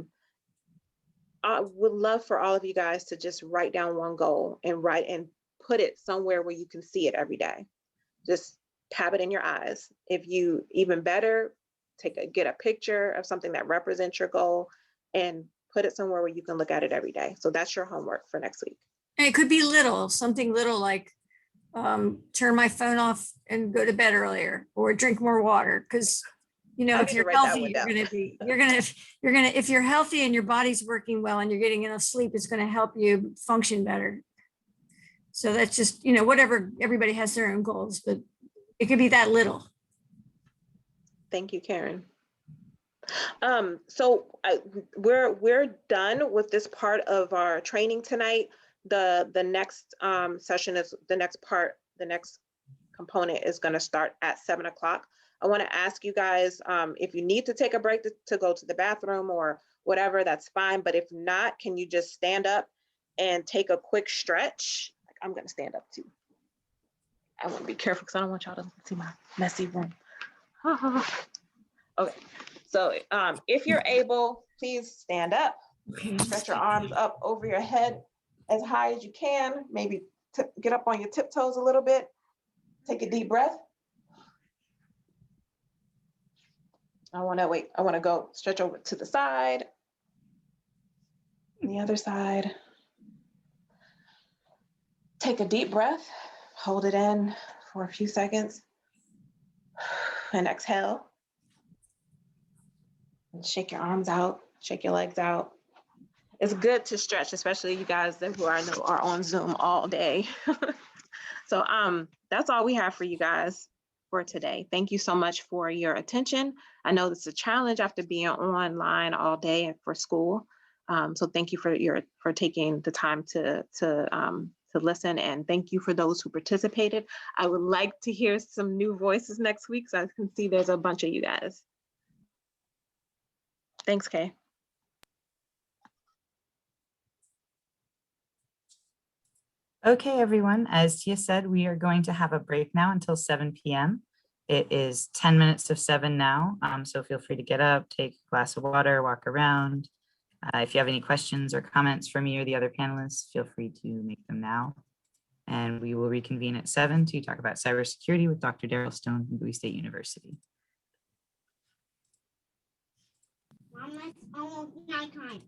would love for all of you guys to just write down one goal and put it somewhere where you can see it every day. Just have it in your eyes. If you even better, get a picture of something that represents your goal and put it somewhere where you can look at it every day. So that's your homework for next week. And it could be something little like turn my phone off and go to bed earlier, or drink more water. Because if you're healthy, if you're healthy and your body's working well and you're getting enough sleep, it's going to help you function better. So that's just, whatever, everybody has their own goals, but it could be that little. Thank you, Karen. So we're done with this part of our training tonight. The next session is the next component is going to start at 7 o'clock. I want to ask you guys, if you need to take a break to go to the bathroom or whatever, that's fine. But if not, can you just stand up and take a quick stretch? I'm going to stand up too. I want to be careful because I don't want y'all to see my messy room. Okay, so if you're able, please stand up. Stretch your arms up over your head as high as you can. Maybe get up on your tiptoes a little bit. Take a deep breath. I want to go stretch over to the side. The other side. Take a deep breath. Hold it in for a few seconds. And exhale. And shake your arms out. Shake your legs out. It's good to stretch, especially you guys who are on Zoom all day. So that's all we have for you guys for today. Thank you so much for your attention. I know this is a challenge after being online all day for school. So thank you for taking the time to listen, and thank you for those who participated. I would like to hear some new voices next week, so I can see there's a bunch of you guys. Thanks, Kay. Okay, everyone, as Tia said, we are going to have a break now until 7 p.m. It is 10 minutes to 7 now, so feel free to get up, take a glass of water, walk around. If you have any questions or comments for me or the other panelists, feel free to make them now. And we will reconvene at 7 to talk about cybersecurity with Dr. Daryl Stone from Bowie State University. Mom, it's almost nighttime.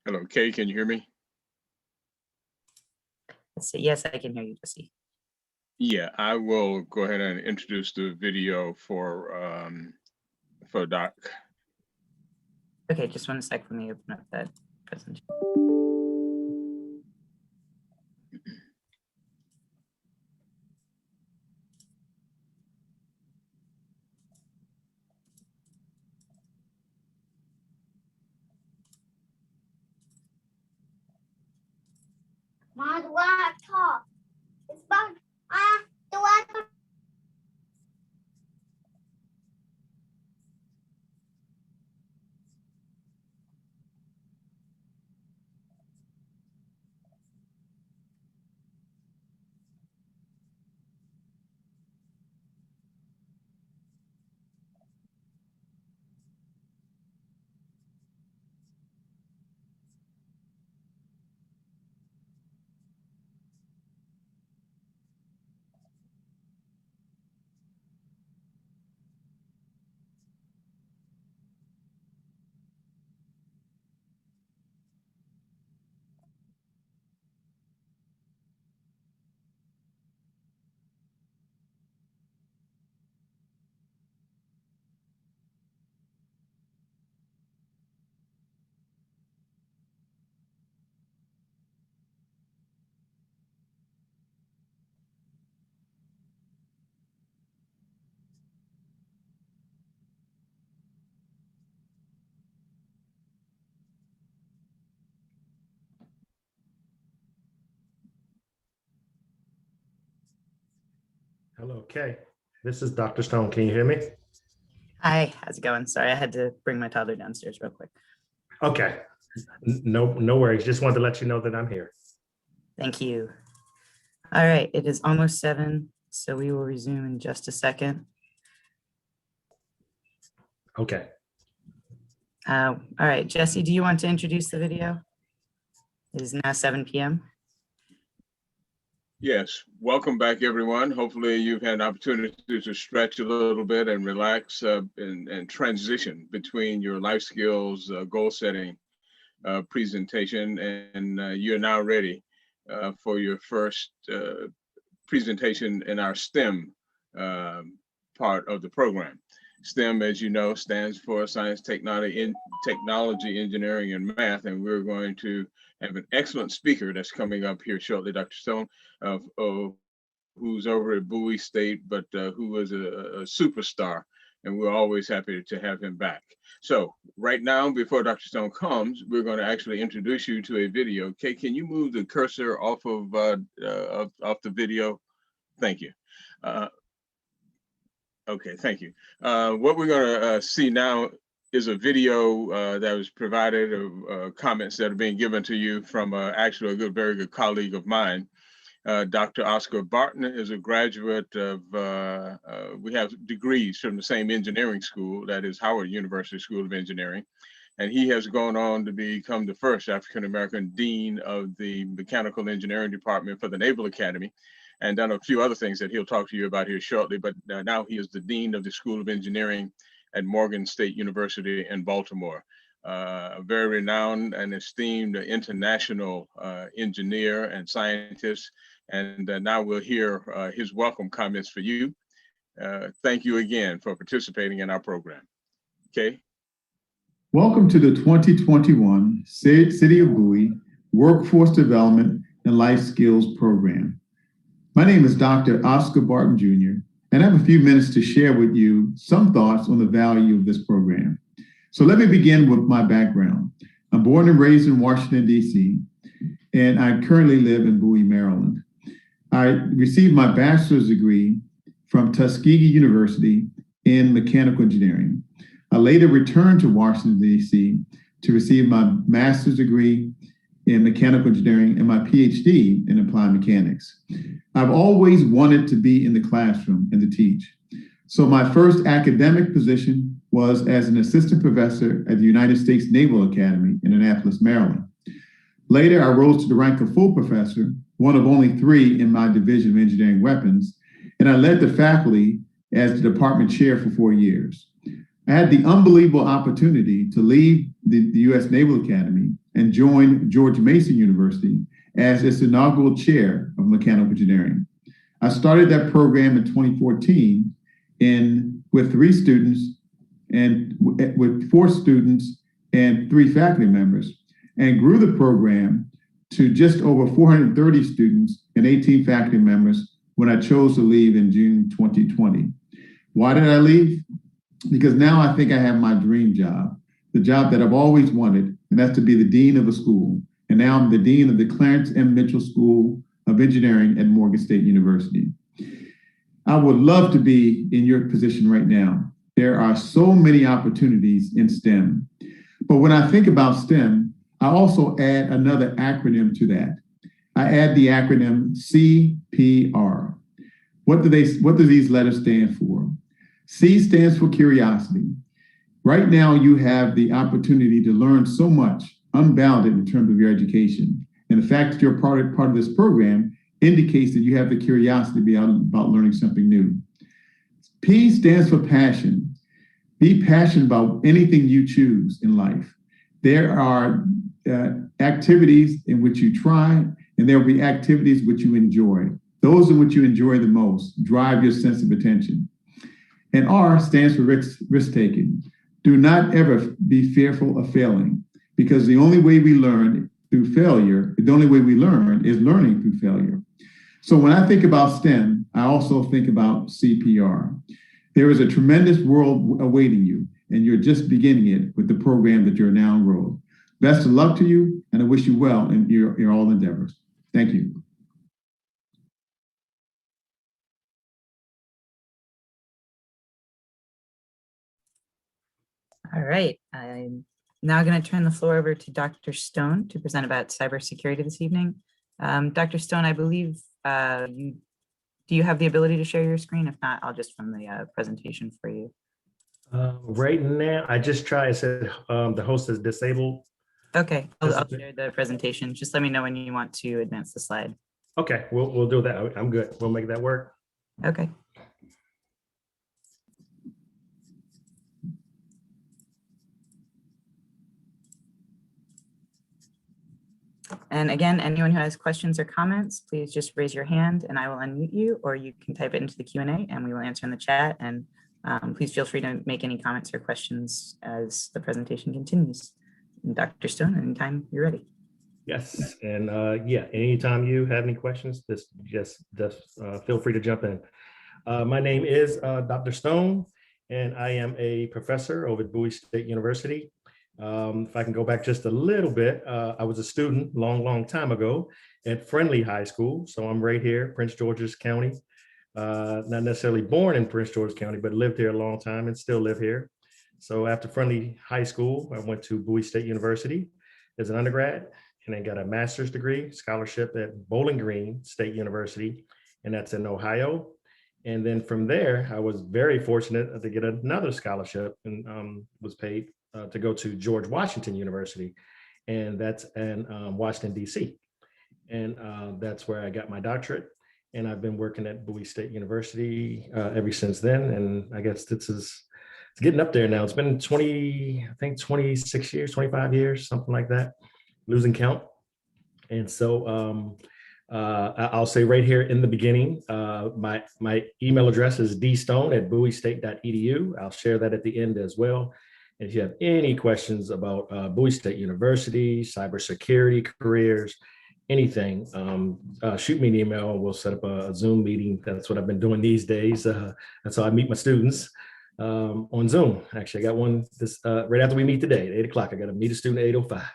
Hello, Kay, can you hear me? Let's see. Yes, I can hear you, Jesse. Yeah, I will go ahead and introduce the video for Doc. Okay, just one sec. Let me open up that presentation. My laptop. It's about the laptop. Hello, Kay. This is Dr. Stone. Can you hear me? Hi, how's it going? Sorry, I had to bring my toddler downstairs real quick. Okay. No worries. Just wanted to let you know that I'm here. Thank you. All right, it is almost 7, so we will resume in just a second. Okay. All right, Jesse, do you want to introduce the video? It is now 7 p.m. Yes, welcome back, everyone. Hopefully you've had an opportunity to stretch a little bit and relax and transition between your life skills goal setting presentation, and you're now ready for your first presentation in our STEM part of the program. STEM, as you know, stands for Science, Technology, Engineering, and Math, and we're going to have an excellent speaker that's coming up here shortly, Dr. Stone, who's over at Bowie State, but who was a superstar, and we're always happy to have him back. So right now, before Dr. Stone comes, we're going to actually introduce you to a video. Kay, can you move the cursor off of the video? Thank you. Okay, thank you. What we're going to see now is a video that was provided of comments that are being given to you from actually a very good colleague of mine. Dr. Oscar Barton is a graduate of, we have degrees from the same engineering school, that is Howard University School of Engineering. And he has gone on to become the first African-American dean of the Mechanical Engineering Department for the Naval Academy, and done a few other things that he'll talk to you about here shortly. But now he is the dean of the School of Engineering at Morgan State University in Baltimore. A very renowned and esteemed international engineer and scientist. And now we'll hear his welcome comments for you. Thank you again for participating in our program. Okay. Welcome to the 2021 City of Bowie Workforce Development and Life Skills Program. My name is Dr. Oscar Barton Jr., and I have a few minutes to share with you some thoughts on the value of this program. So let me begin with my background. I'm born and raised in Washington, D.C., and I currently live in Bowie, Maryland. I received my bachelor's degree from Tuskegee University in mechanical engineering. I later returned to Washington, D.C. to receive my master's degree in mechanical engineering and my PhD in applied mechanics. I've always wanted to be in the classroom and to teach. So my first academic position was as an assistant professor at the United States Naval Academy in Annapolis, Maryland. Later, I rose to the rank of full professor, one of only 3 in my division of engineering weapons, and I led the faculty as the department chair for 4 years. I had the unbelievable opportunity to leave the U.S. Naval Academy and join George Mason University as its inaugural chair of mechanical engineering. I started that program in 2014 with 3 students and with 4 students and 3 faculty members, and grew the program to just over 430 students and 18 faculty members when I chose to leave in June 2020. Why did I leave? Because now I think I have my dream job, the job that I've always wanted, and that's to be the dean of a school, and now I'm the Dean of the Clarence M. Mitchell School of Engineering at Morgan State University. I would love to be in your position right now. There are so many opportunities in STEM. But when I think about STEM, I also add another acronym to that. I add the acronym CPR. What do these letters stand for? C stands for curiosity. Right now, you have the opportunity to learn so much, unbounded in terms of your education. And the fact that you're part of this program indicates that you have the curiosity about learning something new. P stands for passion. Be passionate about anything you choose in life. There are activities in which you try, and there will be activities which you enjoy. Those in which you enjoy the most drive your sense of attention. And R stands for risk-taking. Do not ever be fearful of failing, because the only way we learn through failure, the only way we learn is learning through failure. So when I think about STEM, I also think about CPR. There is a tremendous world awaiting you, and you're just beginning it with the program that you're now enrolled. Best of luck to you, and I wish you well in your all endeavors. Thank you. All right, I'm now going to turn the floor over to Dr. Stone to present about cybersecurity this evening. Dr. Stone, I believe do you have the ability to share your screen? If not, I'll just run the presentation for you. Right now, I just tried. I said the host is disabled. Okay, I'll share the presentation. Just let me know when you want to advance the slide. Okay, we'll do that. I'm good. We'll make that work. Okay. And again, anyone who has questions or comments, please just raise your hand and I will unmute you, or you can type it into the Q&A and we will answer in the chat. And please feel free to make any comments or questions as the presentation continues. And Dr. Stone, anytime you're ready. Yes, and yeah, anytime you have any questions, just feel free to jump in. My name is Dr. Stone, and I am a professor over at Bowie State University. If I can go back just a little bit, I was a student long time ago at Friendly High School. So I'm right here, Prince George's County. Not necessarily born in Prince George's County, but lived here a long time and still live here. So after Friendly High School, I went to Bowie State University as an undergrad, and I got a master's degree scholarship at Bowling Green State University, and that's in Ohio. And then from there, I was very fortunate to get another scholarship and was paid to go to George Washington University, and that's in Washington, D.C. And that's where I got my doctorate. And I've been working at Bowie State University ever since then. And I guess it's getting up there now. It's been 26 years, 25 years, something like that, losing count. And so I'll say right here in the beginning, my email address is dstone@bowiestate.edu. I'll share that at the end as well. If you have any questions about Bowie State University, cybersecurity careers, anything, shoot me an email. We'll set up a Zoom meeting. That's what I've been doing these days. That's how I meet my students on Zoom. Actually, I got one this right after we meet today at 8 o'clock. I got to meet a student at 8:05.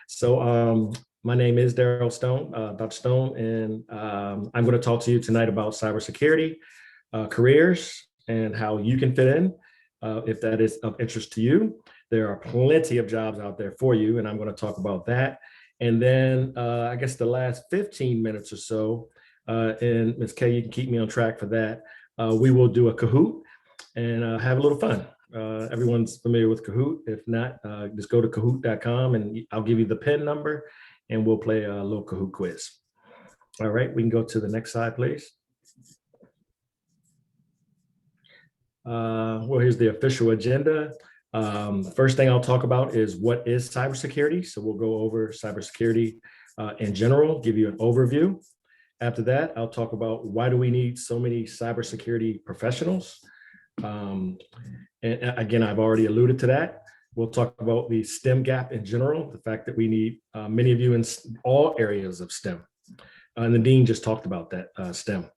So my name is Daryl Stone, Dr. Stone, and I'm going to talk to you tonight about cybersecurity, careers, and how you can fit in. If that is of interest to you. There are plenty of jobs out there for you, and I'm going to talk about that. And then I guess the last 15 minutes or so, and Ms. Kay, you can keep me on track for that. We will do a Kahoot and have a little fun. Everyone's familiar with Kahoot. If not, just go to kahoot.com and I'll give you the PIN number and we'll play a little Kahoot quiz. All right, we can go to the next slide, please. Well, here's the official agenda. First thing I'll talk about is what is cybersecurity. So we'll go over cybersecurity in general, give you an overview. After that, I'll talk about why do we need so many cybersecurity professionals. And again, I've already alluded to that. We'll talk about the STEM gap in general, the fact that we need many of you in all areas of STEM. And the dean just talked about that, STEM.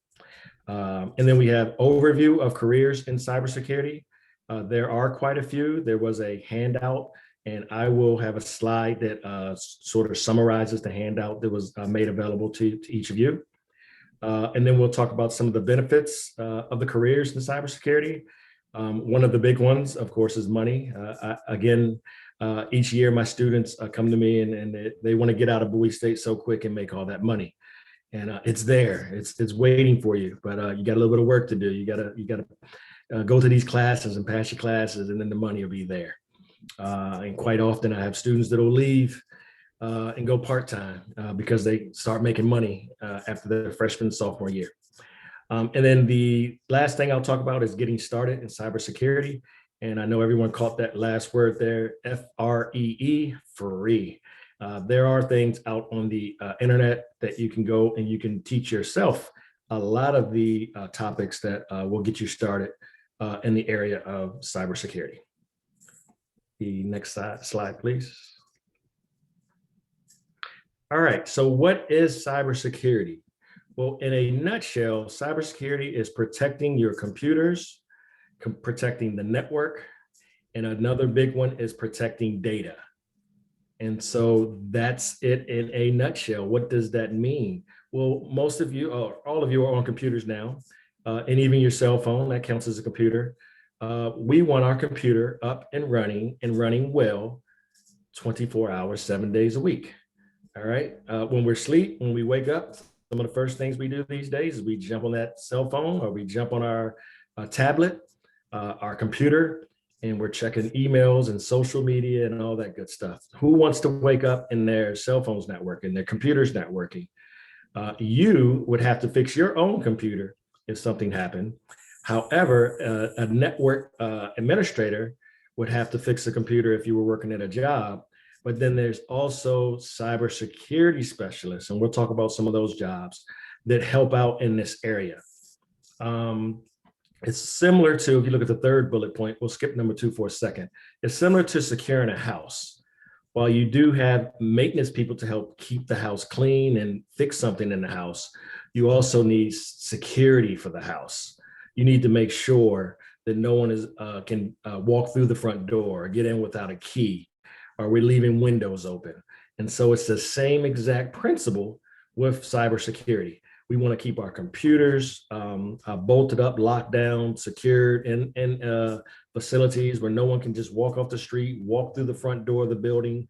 And then we have overview of careers in cybersecurity. There are quite a few. There was a handout And I will have a slide that sort of summarizes the handout that was made available to each of you. And then we'll talk about some of the benefits of the careers in cybersecurity. One of the big ones, of course, is money. Each year my students come to me and they want to get out of Bowie State so quick and make all that money. And it's there, it's waiting for you, but you got a little bit of work to do. You gotta go to these classes and pass your classes, and then the money will be there. And quite often I have students that will leave and go part-time because they start making money after their freshman, sophomore year. And then the last thing I'll talk about is getting started in cybersecurity. And I know everyone caught that last word there, F-R-E-E, free. There are things out on the internet that you can go and you can teach yourself a lot of the topics that will get you started in the area of cybersecurity. The next slide, please. All right, so what is cybersecurity? Well, in a nutshell, cybersecurity is protecting your computers, protecting the network, and another big one is protecting data. And so that's it in a nutshell. What does that mean? Well, most of you, or all of you are on computers now, and even your cell phone, that counts as a computer. We want our computer up and running well, 24 hours, 7 days a week. All right. When we're asleep, when we wake up, some of the first things we do these days is we jump on that cell phone or we jump on our tablet, our computer, and we're checking emails and social media and all that good stuff. Who wants to wake up and their cell phone's not working, their computer's not working? You would have to fix your own computer if something happened. However, a network administrator would have to fix a computer if you were working at a job. But then there's also cybersecurity specialists, and we'll talk about some of those jobs that help out in this area. It's similar to, if you look at the third bullet point, we'll skip number 2 for a second. It's similar to securing a house. While you do have maintenance people to help keep the house clean and fix something in the house, you also need security for the house. You need to make sure that no one can walk through the front door or get in without a key, or we're leaving windows open. And so it's the same exact principle with cybersecurity. We want to keep our computers bolted up, locked down, secured in facilities where no one can just walk off the street, walk through the front door of the building,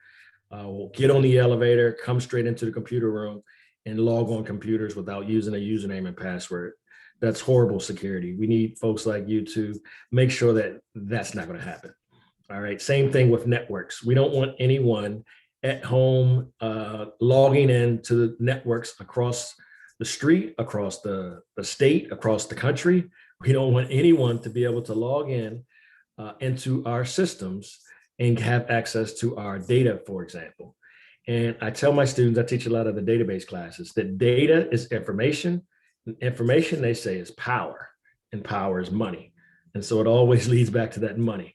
get on the elevator, come straight into the computer room and log on computers without using a username and password. That's horrible security. We need folks like you to make sure that that's not going to happen. All right, same thing with networks. We don't want anyone at home logging into the networks across the street, across the state, across the country. We don't want anyone to be able to log in into our systems and have access to our data, for example. And I tell my students, I teach a lot of the database classes, that data is information. Information, they say, is power, and power is money. And so it always leads back to that money.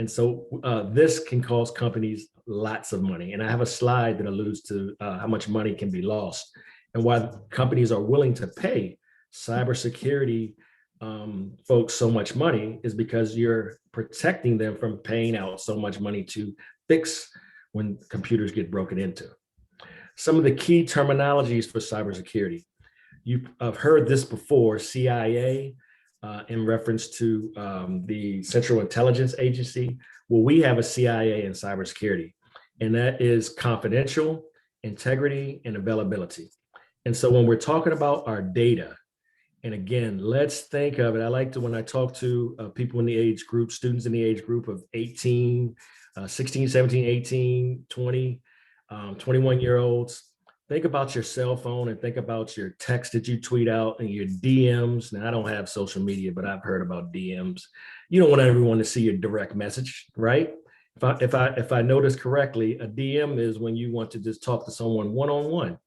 And so this can cost companies lots of money. And I have a slide that alludes to how much money can be lost and why companies are willing to pay cybersecurity folks so much money is because you're protecting them from paying out so much money to fix when computers get broken into. Some of the key terminologies for cybersecurity. You've heard this before, CIA, in reference to the Central Intelligence Agency. Well, we have a CIA in cybersecurity, and that is confidential, integrity, and availability. And so when we're talking about our data, and again, let's think of it. I like to, when I talk to people in the age group, students in the age group of 18, 16, 17, 18, 20, 21-year-olds, think about your cell phone and think about your text that you tweet out and your DMs. Now, I don't have social media, but I've heard about DMs. You don't want everyone to see your direct message, right? If I notice correctly, a DM is when you want to just talk to someone one-on-one.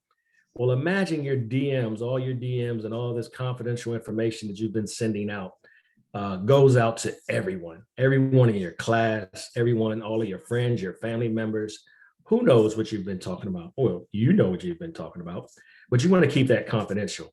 Well, imagine your DMs, all your DMs and all this confidential information that you've been sending out goes out to everyone in your class, everyone, all of your friends, your family members. Who knows what you've been talking about? Well, you know what you've been talking about, but you want to keep that confidential.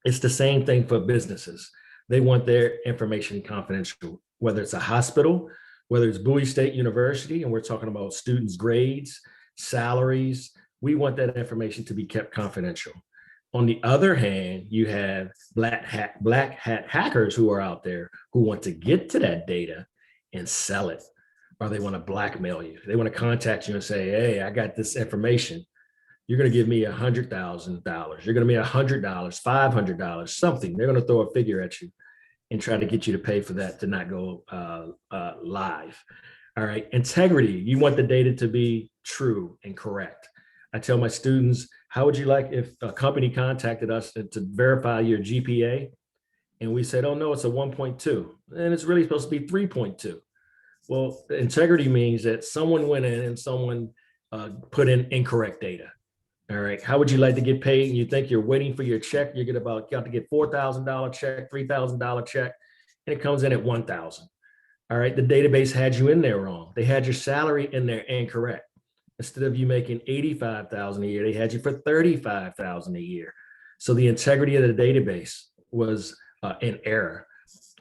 It's the same thing for businesses. They want their information confidential, whether it's a hospital, whether it's Bowie State University, and we're talking about students' grades, salaries, we want that information to be kept confidential. On the other hand, you have black hat hackers who are out there who want to get to that data and sell it, or they want to blackmail you. They want to contact you and say, hey, I got this information. You're going to give me $100,000. You're going to be $100, $500, something. They're going to throw a figure at you and try to get you to pay for that to not go live. All right. Integrity. You want the data to be true and correct. I tell my students, how would you like if a company contacted us to verify your GPA? And we said, oh, no, it's a 1.2. And it's really supposed to be 3.2. Well, integrity means that someone went in and someone put in incorrect data. All right. How would you like to get paid? And you think you're waiting for your check. You got to get $4,000 check, $3,000 check, and it comes in at 1,000. All right. The database had you in there wrong. They had your salary in there incorrect. Instead of you making $85,000 a year, they had you for $35,000 a year. So the integrity of the database was in error.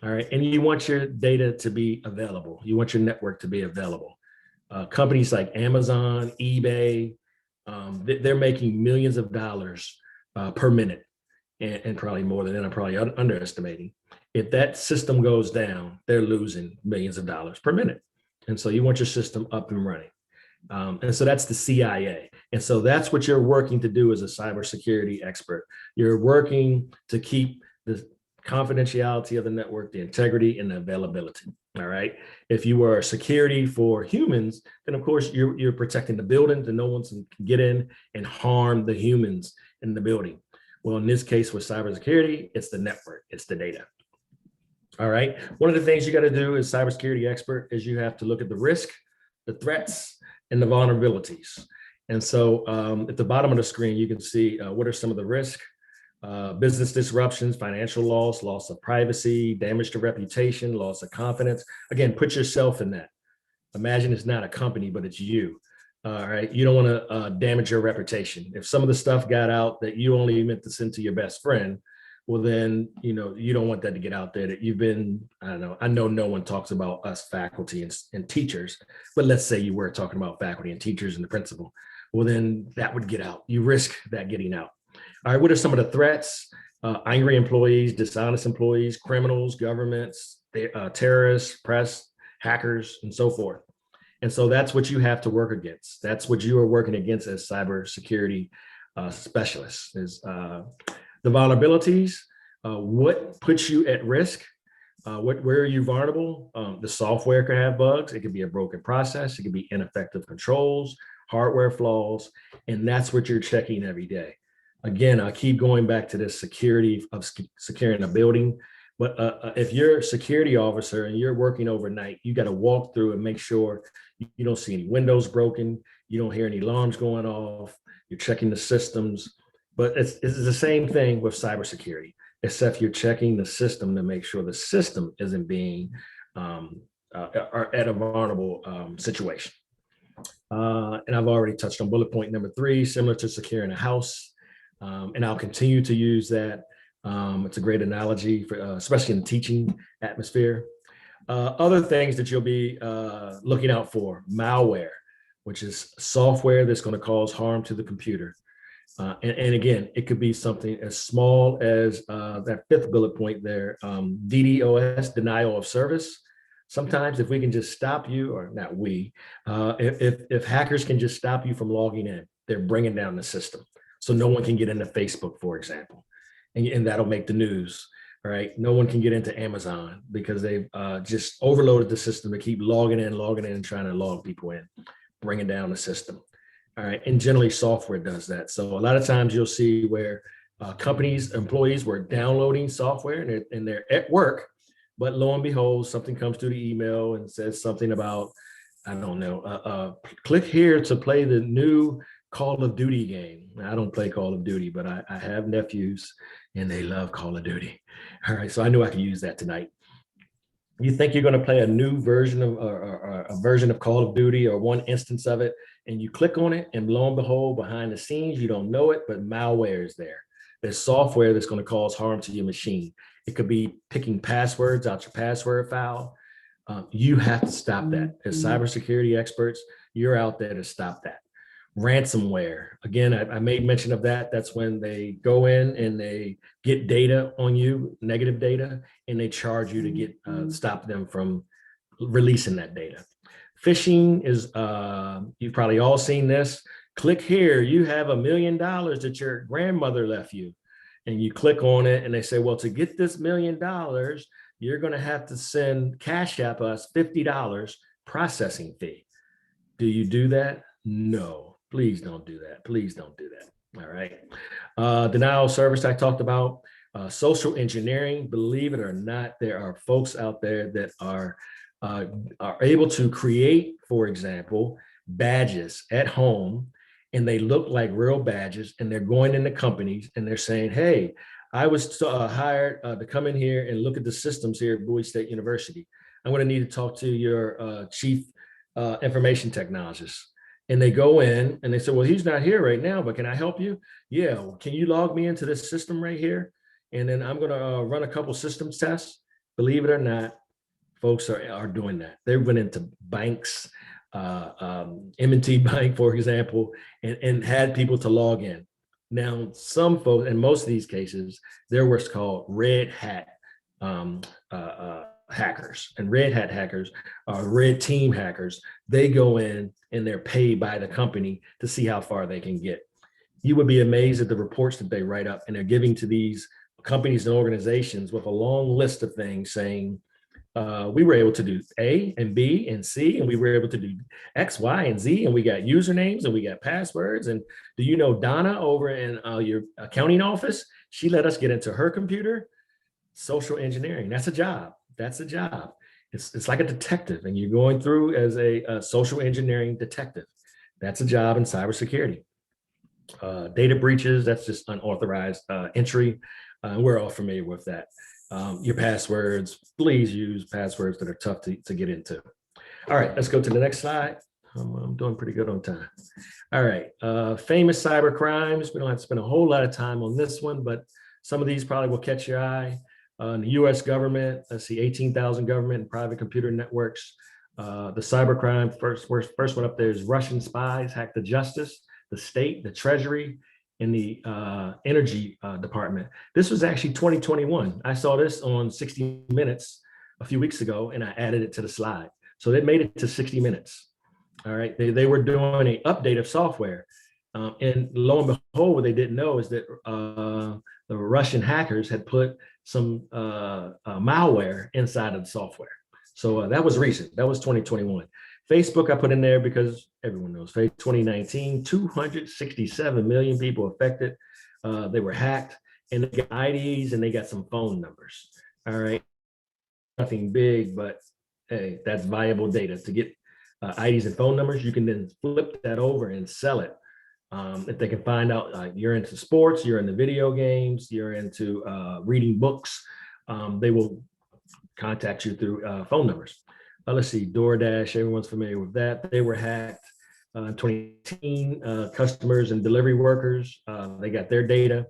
All right. And you want your data to be available. You want your network to be available. Companies like Amazon, eBay, they're making millions of dollars per minute, and probably more than that. I'm probably underestimating. If that system goes down, they're losing millions of dollars per minute. And so you want your system up and running. And so that's the CIA. And so that's what you're working to do as a cybersecurity expert. You're working to keep the confidentiality of the network, the integrity, and the availability. All right. If you are security for humans, then of course you're protecting the building, that no one can get in and harm the humans in the building. Well, in this case with cybersecurity, it's the network, it's the data. All right. One of the things you got to do as cybersecurity expert is you have to look at the risk, the threats, and the vulnerabilities. And so at the bottom of the screen, you can see what are some of the risks: business disruptions, financial loss of privacy, damage to reputation, loss of confidence. Again, put yourself in that. Imagine it's not a company, but it's you. All right. You don't want to damage your reputation. If some of the stuff got out that you only meant to send to your best friend, well, then, you don't want that to get out there that you've been, I know no one talks about us faculty and teachers, but let's say you were talking about faculty and teachers and the principal. Well, then that would get out. You risk that getting out. All right, what are some of the threats? Angry employees, dishonest employees, criminals, governments, terrorists, press, hackers, and so forth. And so that's what you have to work against. That's what you are working against as cybersecurity specialists, is the vulnerabilities, what puts you at risk, where are you vulnerable? The software could have bugs. It could be a broken process. It could be ineffective controls, hardware flaws, and that's what you're checking every day. Again, I keep going back to this security of securing a building. But if you're a security officer and you're working overnight, you got to walk through and make sure you don't see any windows broken. You don't hear any alarms going off. You're checking the systems. But it's the same thing with cybersecurity, except you're checking the system to make sure the system isn't being at a vulnerable situation. And I've already touched on bullet point number 3, similar to securing a house. And I'll continue to use that. It's a great analogy, for, especially in the teaching atmosphere. Other things that you'll be looking out for: malware, which is software that's going to cause harm to the computer. And again, it could be something as small as that 5th bullet point there, DDoS, denial of service. Sometimes if we can just stop you, or not we, if hackers can just stop you from logging in, they're bringing down the system. So no one can get into Facebook, for example, and that'll make the news. All right. No one can get into Amazon because they've just overloaded the system to keep logging in, and trying to log people in, bringing down the system. All right. And generally software does that. So a lot of times you'll see where companies, employees were downloading software and they're at work, but lo and behold, something comes through the email and says something about, I don't know, click here to play the new Call of Duty game. I don't play Call of Duty, but I have nephews and they love Call of Duty. All right. So I knew I could use that tonight. You think you're going to play a new version of or a version of Call of Duty or one instance of it, and you click on it, and lo and behold, behind the scenes, you don't know it, but malware is there. There's software that's going to cause harm to your machine. It could be picking passwords out your password file. You have to stop that. As cybersecurity experts, you're out there to stop that. Ransomware, again, I made mention of that. That's when they go in and they get data on you, negative data, and they charge you to get stop them from releasing that data. Phishing is, you've probably all seen this. Click here, you have $1 million that your grandmother left you. And you click on it and they say, well, to get this $1 million, you're going to have to send Cash App us $50 processing fee. Do you do that? No, please don't do that. Please don't do that. All right. Denial of service I talked about. Social engineering, believe it or not, there are folks out there that are able to create, for example, badges at home, and they look like real badges, and they're going into companies and they're saying, hey, I was hired to come in here and look at the systems here at Bowie State University. I'm going to need to talk to your chief information technologist. And they go in and they say, well, he's not here right now, but can I help you? Yeah, well, can you log me into this system right here? And then I'm going to run a couple systems tests. Believe it or not, folks are doing that. They went into banks, M&T Bank, for example, and had people to log in. Now, some folks, in most of these cases, they're what's called red hat hackers. And red hat hackers are red team hackers. They go in and they're paid by the company to see how far they can get. You would be amazed at the reports that they write up, and they're giving to these companies and organizations with a long list of things saying, we were able to do A and B and C, and we were able to do X, Y, and Z, and we got usernames and we got passwords. And do you know Donna over in your accounting office? She let us get into her computer. Social engineering, that's a job. That's a job. It's like a detective, and you're going through as a social engineering detective. That's a job in cybersecurity. Data breaches, that's just unauthorized entry. We're all familiar with that. Your passwords, please use passwords that are tough to get into. All right, let's go to the next slide. I'm doing pretty good on time. All right, famous cyber crimes. We don't have to spend a whole lot of time on this one, but some of these probably will catch your eye. The US government, let's see, 18,000 government and private computer networks. The cyber crime, first one up there is Russian spies hacked the justice, the state, the treasury, in the energy department. This was actually 2021. I saw this on 60 Minutes a few weeks ago, and I added it to the slide. So they made it to 60 Minutes. All right, they were doing an update of software. And lo and behold, what they didn't know is that the Russian hackers had put some malware inside of the software. So that was recent. That was 2021. Facebook I put in there because everyone knows. 2019, 267 million people affected. They were hacked, and they got IDs and they got some phone numbers. All right, nothing big, but hey, that's valuable data. To get IDs and phone numbers, you can then flip that over and sell it. If they can find out you're into sports, you're into video games, you're into reading books, they will contact you through phone numbers. Let's see, DoorDash, everyone's familiar with that. They were hacked in 2018, customers and delivery workers, they got their data.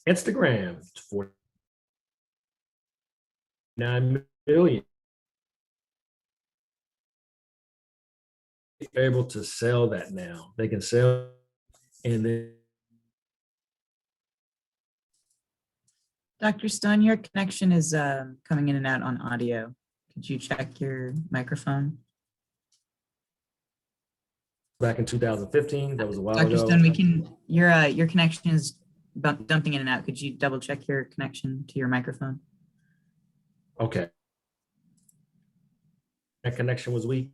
Instagram, 49 million. They're able to sell that now. They can sell, and then Dr. Stone, your connection is coming in and out on audio. Could you check your microphone? back in 2015, that was a while Dr. ago. Stone, we can, your connection is dumping in and out. Could you double check your connection to your microphone? Okay. That connection was weak.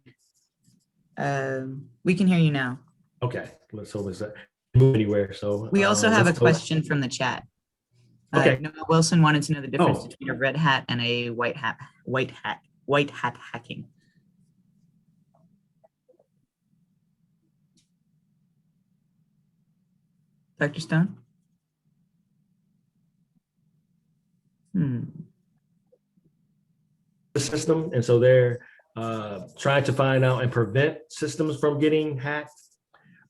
We can hear you now. Okay, let's hope it's move anywhere. So We also have a let's question from the chat. Okay. Noah Wilson wanted to know the difference Oh. between a red hat and a white hat hacking. Dr. Stone? The system, and so they're trying to find out and prevent systems from getting hacked.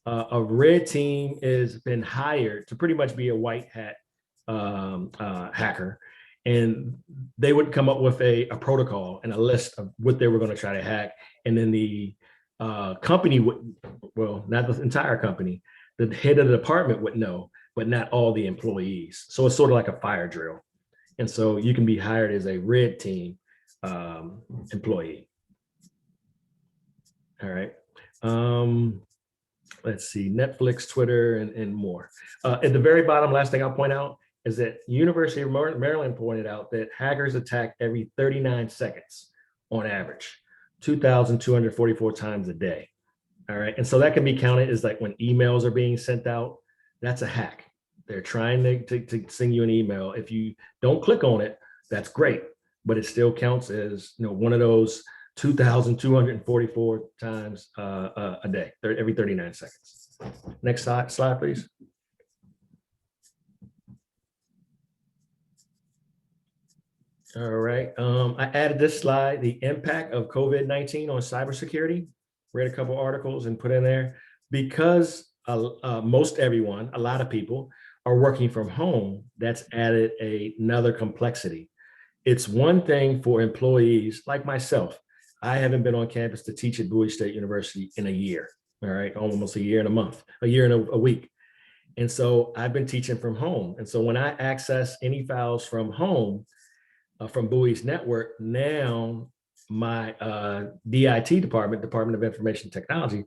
A red team has been hired to pretty much be a white hat hacker, And they would come up with a protocol and a list of what they were going to try to hack. And then the company would, well, not the entire company, the head of the department would know, but not all the employees. So it's sort of like a fire drill. And so you can be hired as a red team employee. All right. Let's see, Netflix, Twitter, and more. At the very bottom, last thing I'll point out is that University of Maryland pointed out that hackers attack every 39 seconds on average, 2,244 times a day. All right. And so that can be counted as like when emails are being sent out, that's a hack. They're trying to send you an email. If you don't click on it, that's great, but it still counts as, you know, one of those 2,244 times a day, every 39 seconds. Next slide, please. All right, I added this slide, the impact of COVID-19 on cybersecurity. Read a couple articles and put in there because most everyone, a lot of people are working from home. That's added another complexity. It's one thing for employees like myself. I haven't been on campus to teach at Bowie State University in a year, all right, almost a year and a month, a year and a week. And so I've been teaching from home. And so when I access any files from home, from Bowie's network, now my DIT department, Department of Information Technology,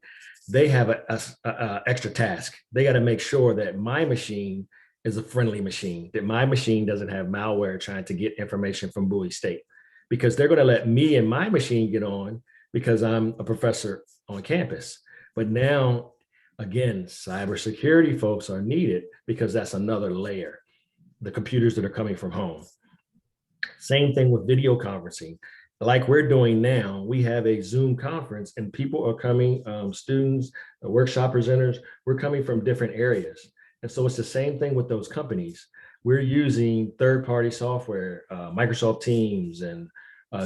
they have a extra task. They got to make sure that my machine is a friendly machine, that my machine doesn't have malware trying to get information from Bowie State, because they're going to let me and my machine get on because I'm a professor on campus. But now, again, cybersecurity folks are needed because that's another layer, the computers that are coming from home. Same thing with video conferencing. Like we're doing now, we have a Zoom conference and people are coming, students, workshop presenters, we're coming from different areas. And so it's the same thing with those companies. We're using third-party software, Microsoft Teams and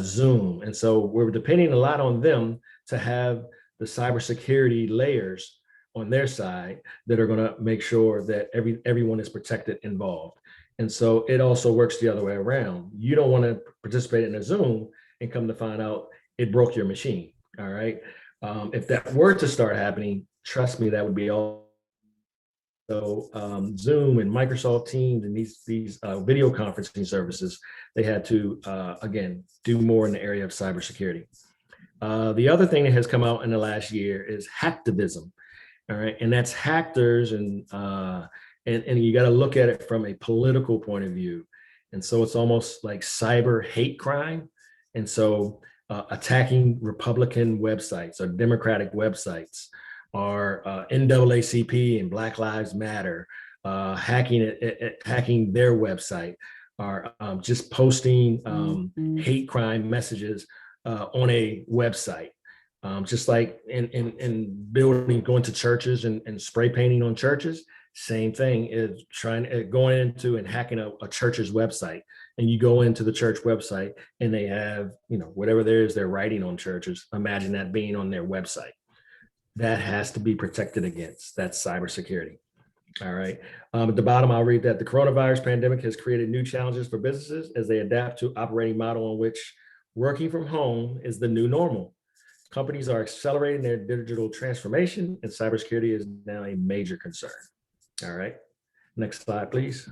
Zoom. And so we're depending a lot on them to have the cybersecurity layers on their side that are going to make sure that everyone is protected involved. And so it also works the other way around. You don't want to participate in a Zoom and come to find out it broke your machine. All right. If that were to start happening, trust me, that would be all. So Zoom and Microsoft Teams and these video conferencing services, they had to, again, do more in the area of cybersecurity. The other thing that has come out in the last year is hacktivism. All right. And that's hackers and you got to look at it from a political point of view. And so it's almost like cyber hate crime. And so attacking Republican websites or Democratic websites or NAACP and Black Lives Matter, hacking their website, or just posting hate crime messages on a website. Just like in building, going to churches and spray painting on churches. Same thing is going into and hacking a church's website, and you go into the church website and they have, whatever there is they're writing on churches. Imagine that being on their website. That has to be protected against. That's cybersecurity. All right. At the bottom, I'll read that the coronavirus pandemic has created new challenges for businesses as they adapt to operating model in which working from home is the new normal. Companies are accelerating their digital transformation, and cybersecurity is now a major concern. All right, next slide, please.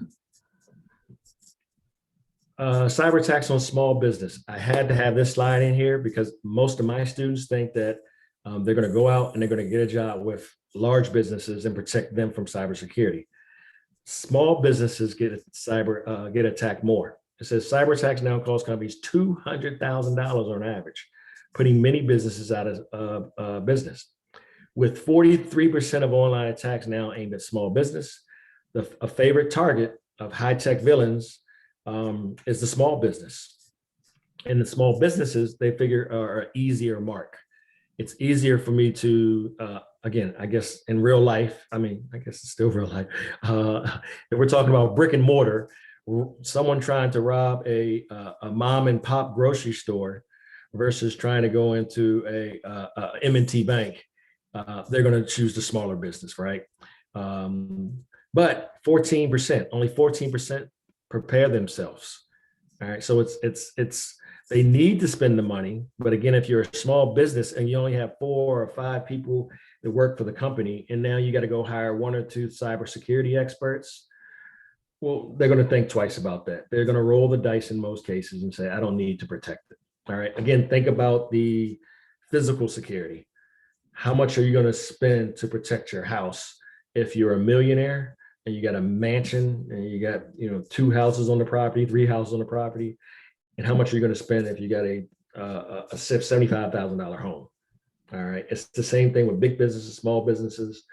Cyber attacks on small business. I had to have this slide in here because most of my students think that they're going to go out and they're going to get a job with large businesses and protect them from cybersecurity. Small businesses get attacked more. It says cyber attacks now cost companies $200,000 on average, putting many businesses out of business. With 43% of online attacks now aimed at small business, a favorite target of high-tech villains is the small business. And the small businesses, they figure, are an easier mark. It's easier for me to, again, I guess in real life, I guess it's still real life. If we're talking about brick and mortar, someone trying to rob a mom and pop grocery store versus trying to go into a M&T bank, they're going to choose the smaller business, right? But 14%, only 14% prepare themselves All right, so they need to spend the money, but again, if you're a small business and you only have 4 or 5 people that work for the company, and now you got to go hire 1 or 2 cybersecurity experts, well, they're going to think twice about that. They're going to roll the dice in most cases and say, I don't need to protect it. All right, again, think about the physical security. How much are you going to spend to protect your house if you're a millionaire and you got a mansion and you got 2 houses on the property, 3 houses on the property? And how much are you going to spend if you got a $75,000 home? All right, it's the same thing with big businesses, small businesses.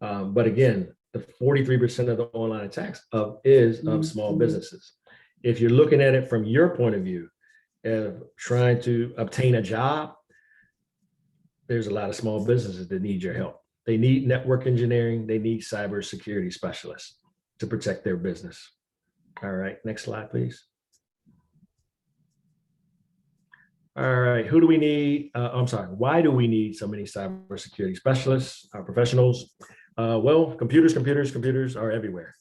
But again, the 43% of the online attacks is of small businesses. If you're looking at it from your point of view of trying to obtain a job, there's a lot of small businesses that need your help. They need network engineering. They need cybersecurity specialists to protect their business. All right, next slide, please. All right, who do we need? I'm sorry, why do we need so many cybersecurity specialists, professionals? Well, computers are everywhere.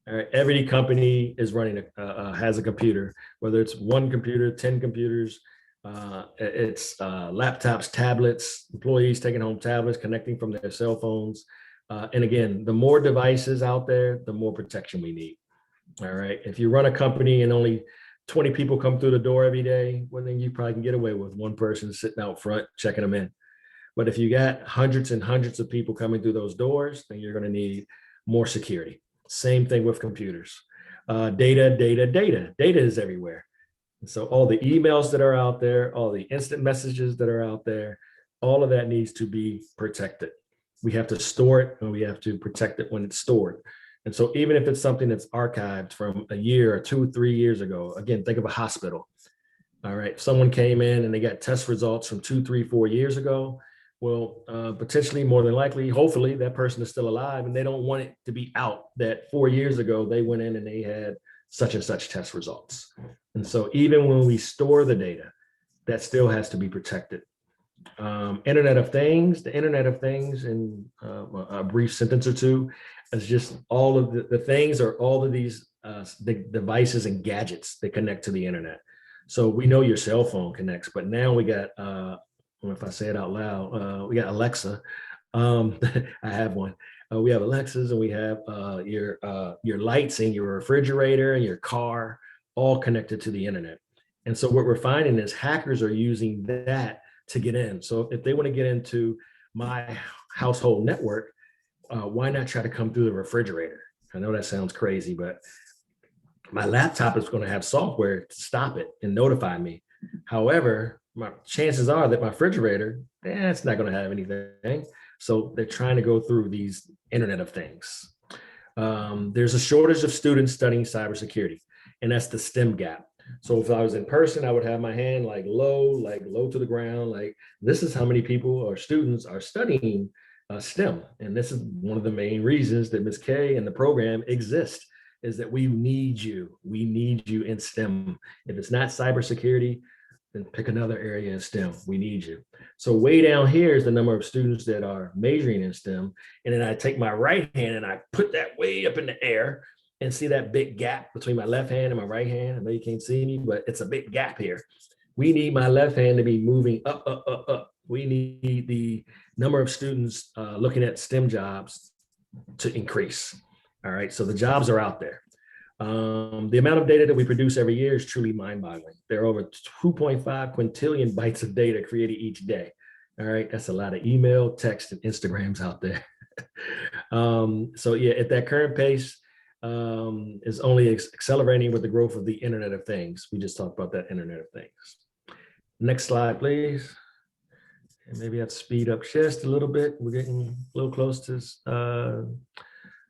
All right, every company is running, has a computer, whether it's 1 computer, 10 computers, it's laptops, tablets, employees taking home tablets, connecting from their cell phones. And again, the more devices out there, the more protection we need. All right, if you run a company and only 20 people come through the door every day, well, then you probably can get away with 1 person sitting out front checking them in. But if you got hundreds and hundreds of people coming through those doors, then you're going to need more security. Same thing with computers. Data is everywhere. And so all the emails that are out there, all the instant messages that are out there, all of that needs to be protected. We have to store it and we have to protect it when it's stored. And so even if it's something that's archived from a year or 2 or 3 years ago, again, think of a hospital. All right, if someone came in and they got test results from 2, 3, 4 years ago, well, potentially, more than likely, hopefully that person is still alive and they don't want it to be out that 4 years ago, they went in and they had such and such test results. And so even when we store the data, that still has to be protected. Internet of Things, the Internet of Things in a brief sentence or 2 is just all of the things or all of these the devices and gadgets that connect to the internet. So we know your cell phone connects, but now we got, if I say it out loud, we got Alexa. I have one. We have Alexas and we have your lights in your refrigerator and your car all connected to the internet. And so what we're finding is hackers are using that to get in. So if they want to get into my household network, why not try to come through the refrigerator? I know that sounds crazy, but my laptop is going to have software to stop it and notify me. However, my chances are that my refrigerator, it's not going to have anything. So they're trying to go through these Internet of Things. There's a shortage of students studying cybersecurity, and that's the STEM gap. So if I was in person, I would have my hand like low to the ground. Like this is how many people or students are studying STEM. And this is one of the main reasons that Ms. K and the program exist, is that we need you. We need you in STEM. If it's not cybersecurity, then pick another area in STEM. We need you. So way down here is the number of students that are majoring in STEM. And then I take my right hand and I put that way up in the air and see that big gap between my left hand and my right hand. I know you can't see me, but it's a big gap here. We need my left hand to be moving up, up, up, up. We need the number of students looking at STEM jobs to increase. All right, so the jobs are out there. The amount of data that we produce every year is truly mind-boggling. There are over 2.5 quintillion bytes of data created each day. All right, that's a lot of email, text, and Instagrams out there. So yeah, at that current pace, is only accelerating with the growth of the Internet of Things. We just talked about that Internet of Things. Next slide, please. And maybe I have to speed up just a little bit. We're getting a little close to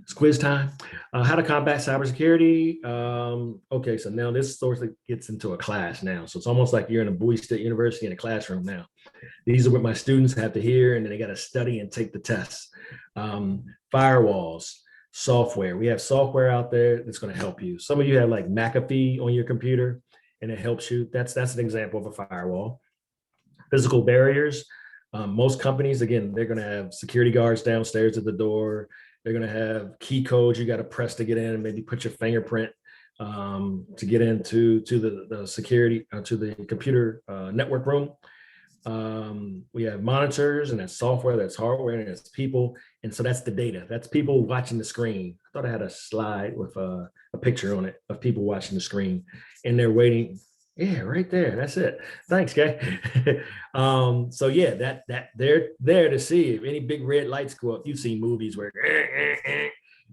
it's quiz time. How to combat cybersecurity. Okay, so now this sort of gets into a class now. So it's almost like you're in a Bowie State University in a classroom now. These are what my students have to hear, and then they got to study and take the tests. Firewalls, software. We have software out there that's going to help you. Some of you have like McAfee on your computer, and it helps you. That's an example of a firewall. Physical barriers. Most companies, again, they're going to have security guards downstairs at the door. They're going to have key codes you got to press to get in and maybe put your fingerprint to get into the security, to the computer network room. We have monitors, and that's software, that's hardware, and that's people. And so that's the data. That's people watching the screen. I thought I had a slide with a picture on it of people watching the screen, and they're waiting. Yeah, right there. That's it. Thanks, Kay. So yeah, that they're there to see if any big red lights go up. You've seen movies where.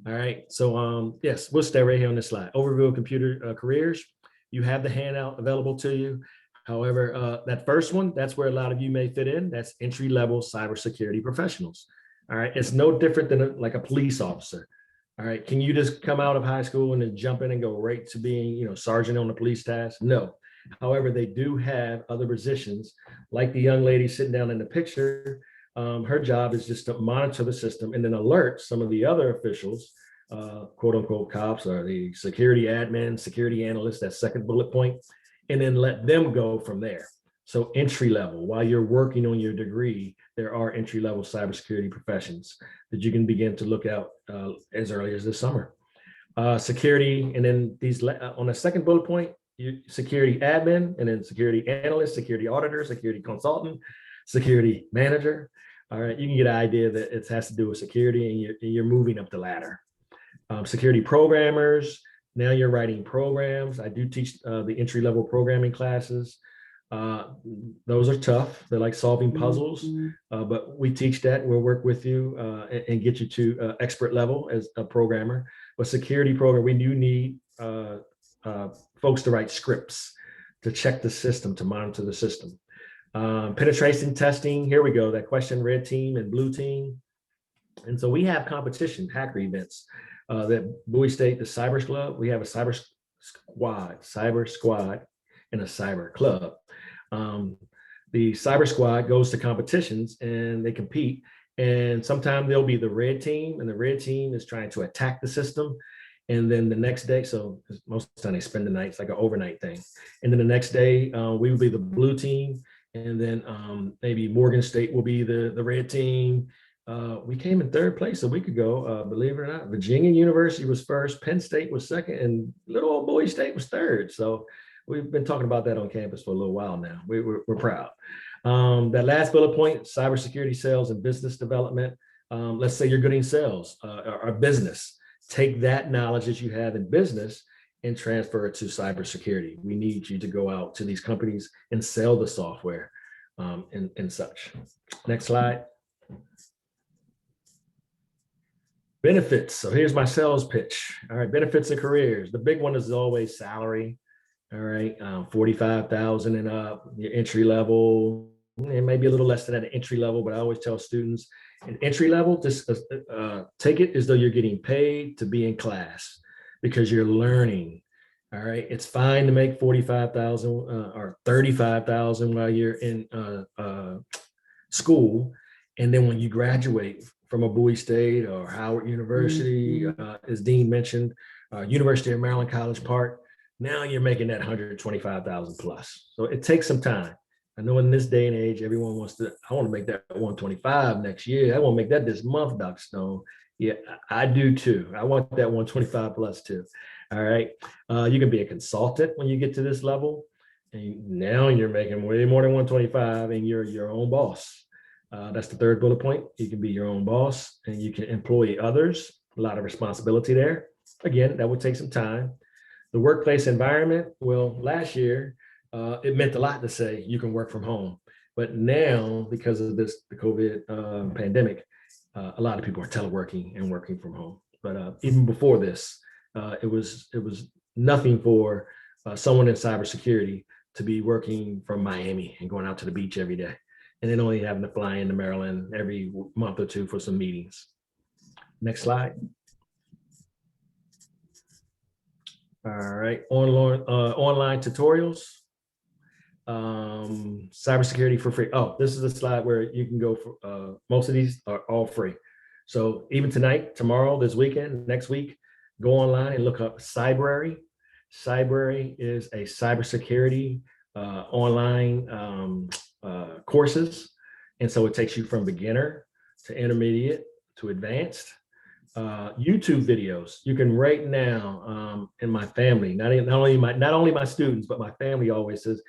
All right. So yes, we'll stay right here on this slide. Overview of computer careers. You have the handout available to you. However, that first one, that's where a lot of you may fit in. That's entry-level cybersecurity professionals. All right. It's no different than like a police officer. All right. Can you just come out of high school and then jump in and go right to being, sergeant on the police task? No. However, they do have other positions, like the young lady sitting down in the picture. Her job is just to monitor the system and then alert some of the other officials, quote unquote cops, or the security admin, security analyst, that second bullet point, and then let them go from there. So entry level, while you're working on your degree, there are entry level cybersecurity professions that you can begin to look out as early as this summer. Security, and then these on the second bullet point, security admin, and then security analyst, security auditor, security consultant, security manager. All right, you can get an idea that it has to do with security, and you're moving up the ladder. Security programmers, now you're writing programs. I do teach the entry-level programming classes. Those are tough. They're like solving puzzles, but we teach that. We'll work with you and get you to expert level as a programmer. But security program, we do need folks to write scripts, to check the system, to monitor the system. Penetration testing, here we go, that question, red team and blue team. And so we have competition, hacker events that Bowie State, the Cyber Club, we have a cyber squad and a cyber club. The cyber squad goes to competitions and they compete. And sometimes they'll be the red team, and the red team is trying to attack the system. And then the next day, so most of the time they spend the night, it's like an overnight thing. And then the next day, we will be the blue team. And then maybe Morgan State will be the red team. We came in third place a week ago, believe it or not. Virginia University was first, Penn State was second, and little old Bowie State was third. So we've been talking about that on campus for a little while now. We're proud. That last bullet point, cybersecurity sales and business development. Let's say you're good in sales or business. Take that knowledge that you have in business and transfer it to cybersecurity. We need you to go out to these companies and sell the software and such. Next slide. Benefits. So here's my sales pitch. All right, benefits and careers. The big one is always salary. All right, 45,000 and up, your entry level. It may be a little less than that entry level, but I always tell students, an entry level, just take it as though you're getting paid to be in class because you're learning. All right, it's fine to make 45,000 or 35,000 while you're in school, and then when you graduate from a Bowie State or Howard University, as Dean mentioned, University of Maryland College Park, now you're making that 125,000 plus. So it takes some time. I know in this day and age, everyone wants to, I want to make that 125 next year. I want to make that this month, Dr. Stone. Yeah, I do too. I want that 125 plus too. All right. You can be a consultant when you get to this level. And now you're making way more than 125 and you're your own boss. That's the third bullet point. You can be your own boss and you can employ others. A lot of responsibility there. Again, that would take some time. The workplace environment, well, last year, it meant a lot to say you can work from home. But now, because of the COVID pandemic, a lot of people are teleworking and working from home. But even before this, it was nothing for someone in cybersecurity to be working from Miami and going out to the beach every day, and then only having to fly into Maryland every month or two for some meetings. Next slide. All right, online tutorials, cybersecurity for free. Oh, this is a slide where you can go for, most of these are all free. So even tonight, tomorrow, this weekend, next week, go online and look up Cybrary. Cybrary is a cybersecurity online courses. And so it takes you from beginner to intermediate to advanced. YouTube videos. You can right now, in my family, not only my students, but my family always says,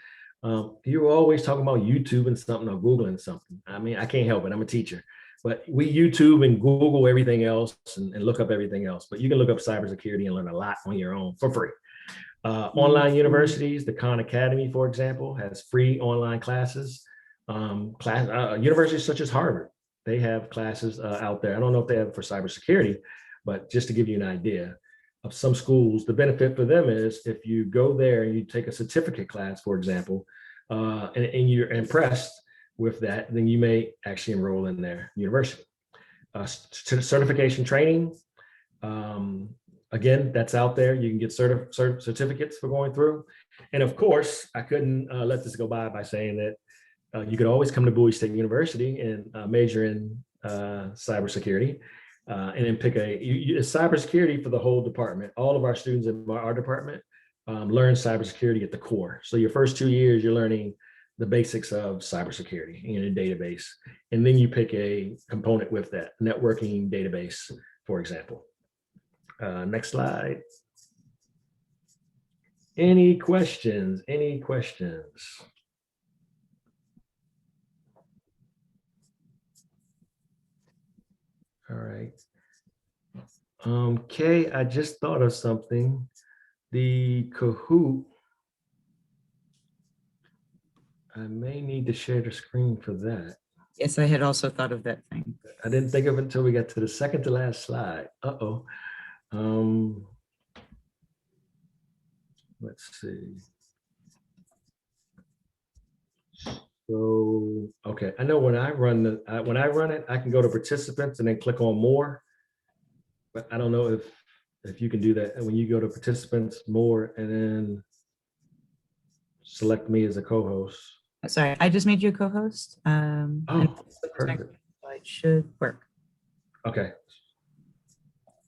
you're always talking about YouTube and something or Googling something. I mean, I can't help it. I'm a teacher, but we YouTube and Google everything else and look up everything else. But you can look up cybersecurity and learn a lot on your own for free. Online universities, the Khan Academy, for example, has free online classes. Universities such as Harvard, they have classes out there. I don't know if they have for cybersecurity, but just to give you an idea of some schools, the benefit for them is if you go there and you take a certificate class, for example, and you're impressed with that, then you may actually enroll in their university. Certification training, again, that's out there. You can get certificates for going through. And of course, I couldn't let this go by saying that you could always come to Bowie State University and major in cybersecurity, and then pick cybersecurity for the whole department. All of our students in our department learn cybersecurity at the core. So your first 2 years, you're learning the basics of cybersecurity in a database. And then you pick a component with that, networking database, for example. Next slide. Any questions? Any questions? All right. Kay, I just thought of something. The Kahoot, I may need to share the screen for that. Yes, I had also thought of that thing. I didn't think of it until we got to the second to last slide. Uh-oh. Let's see. So, okay, I know when I run it, I can go to participants and then click on more. But I don't know if you can do that. And when you go to participants, more, and then select me as a co-host. Sorry, I just made you a co-host. Perfect. It should work. Okay.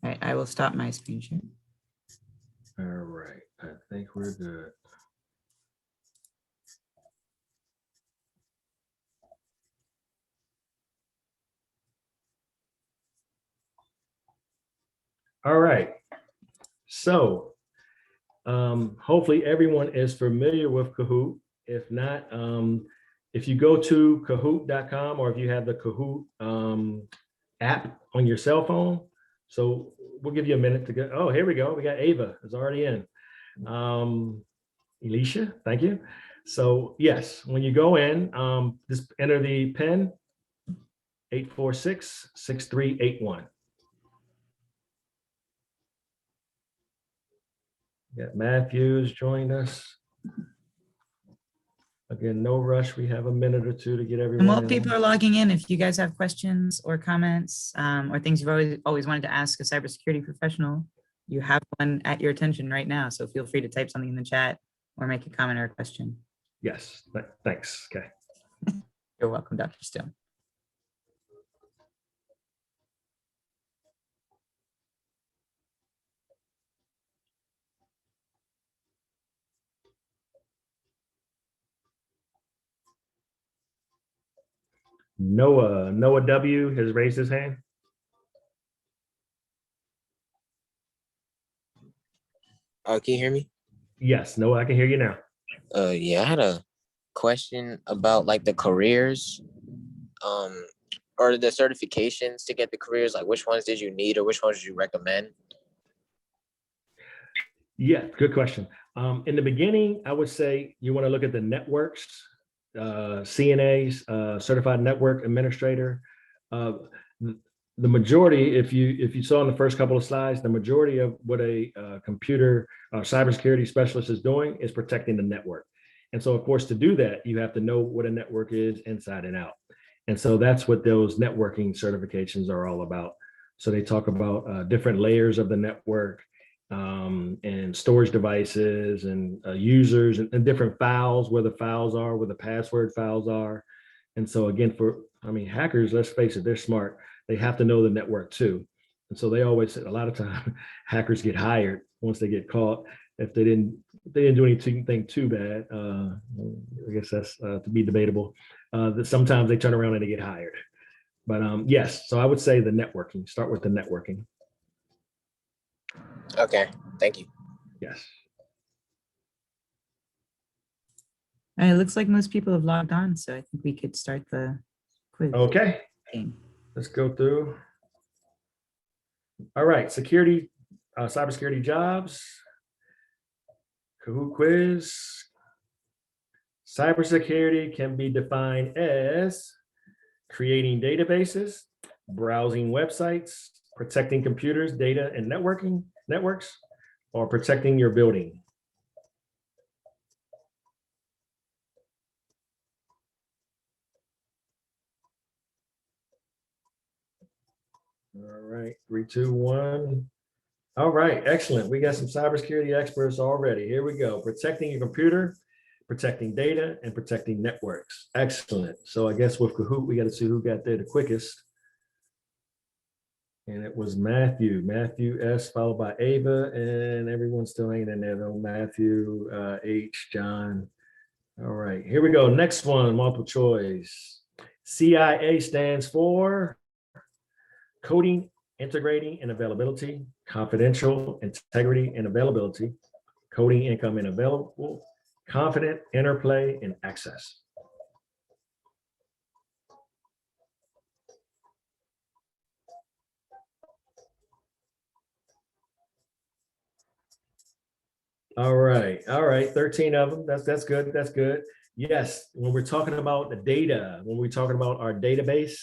All right, I will stop my screen share. All right, I think we're good. All right, so hopefully everyone is familiar with Kahoot. If not, if you go to kahoot.com or if you have the Kahoot app on your cell phone, so we'll give you a minute to get, oh, here we go. We got Ava is already in. Elisha, thank you. So yes, when you go in, just enter the PIN 846-6381. Got Matthews joined us. Again, no rush. We have a minute or two to get everyone. And while people are logging in, if you guys have questions or comments or things you've always wanted to ask a cybersecurity professional, you have one at your attention right now. So feel free to type something in the chat or make a comment or a question. Yes, thanks. Okay. You're welcome, Dr. Stone. Noah W has raised his hand. Can you hear me? Yes, Noah, I can hear you now. Yeah, I had a question about like the careers, or the certifications to get the careers. Like, which ones did you need, or which ones did you recommend? Yeah, good question. In the beginning, I would say you want to look at the networks, CNAs, Certified Network Administrator. The majority, if you saw in the first couple of slides, the majority of what a computer cybersecurity specialist is doing is protecting the network. And so, of course, to do that, you have to know what a network is inside and out. And so that's what those networking certifications are all about. So they talk about different layers of the network, and storage devices and users and different files, where the files are, where the password files are. And so again, hackers, let's face it, they're smart. They have to know the network too. And so they always say a lot of times hackers get hired once they get caught. If they didn't do anything too bad, I guess that's to be debatable. That sometimes they turn around and they get hired. But yes, so I would say the networking, start with the networking. Okay, thank you. Yes. All right, it looks like most people have logged on, so I think we could start the quiz. Okay, game. let's go through. All right, security, cybersecurity jobs. Kahoot quiz. Cybersecurity can be defined as creating databases, browsing websites, protecting computers, data, and networks, or protecting your building. All right, 3, 2, 1. All right, excellent. We got some cybersecurity experts already. Here we go. Protecting your computer, protecting data, and protecting networks. Excellent. So I guess with Kahoot, we got to see who got there the quickest. And it was Matthew. Matthew S, followed by Ava, and everyone's still hanging in there though. Matthew, H, John. All right, here we go. Next one, multiple choice. CIA stands for coding, integrating, and availability, confidential, integrity, and availability, coding, income, and available, confident, interplay, and access. All right, 13 of them. That's good. That's good. Yes, when we're talking about the data, when we're talking about our database,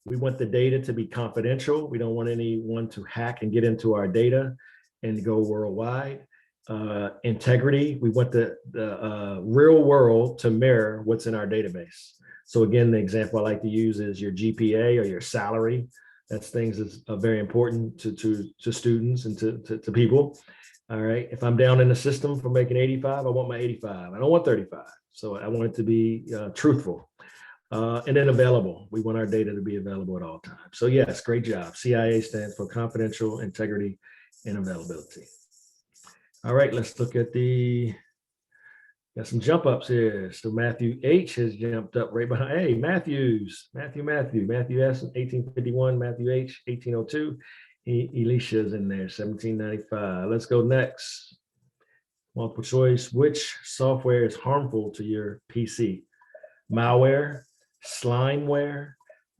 we want the data to be confidential. We don't want anyone to hack and get into our data and go worldwide. Integrity, we want the real world to mirror what's in our database. So again, the example I like to use is your GPA or your salary. That's things that's very important to students and to people. All right, if I'm down in the system for making 85, I want my 85. I don't want 35. So I want it to be truthful. And then available. We want our data to be available at all times. So yes, great job. CIA stands for confidential, integrity, and availability. All right, let's look at got some jump ups here. So Matthew H has jumped up right behind. Hey, Matthew S, 1851, Matthew H, 1802. Alicia's in there, 1795. Let's go next. Multiple choice. Which software is harmful to your PC? Malware, slimeware,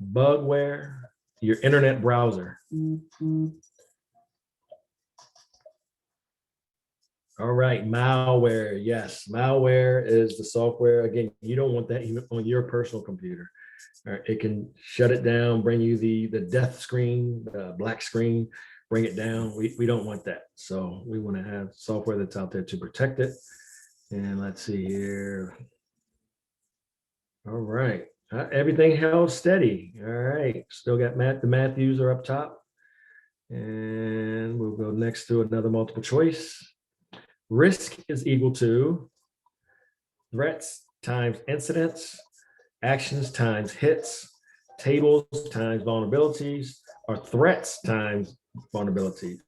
bugware, your internet browser. All right, malware. Yes, malware is the software. Again, you don't want that even on your personal computer. It can shut it down, bring you the death screen, the black screen, bring it down. We don't want that. So we want to have software that's out there to protect it. And let's see here. All right. Everything held steady. All right. Still got the Matthews are up top. And we'll go next to another multiple choice. Risk is equal to threats times incidents, actions times hits, tables times vulnerabilities, or threats times vulnerabilities.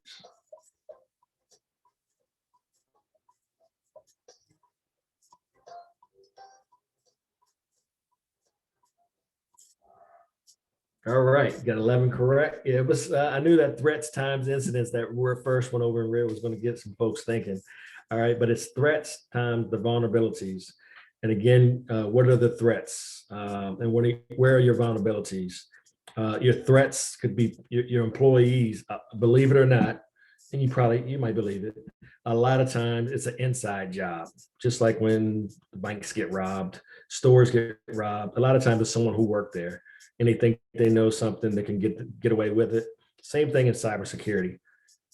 All right, got 11 correct. Yeah, it was. I knew that threats times incidents, that word first one over in red, was going to get some folks thinking. All right, but it's threats times the vulnerabilities. And again, what are the threats? And where are your vulnerabilities? Your threats could be your employees, believe it or not, and you might believe it. A lot of times it's an inside job, just like when banks get robbed, stores get robbed. A lot of times it's someone who worked there and they think they know something that can get away with it. Same thing in cybersecurity.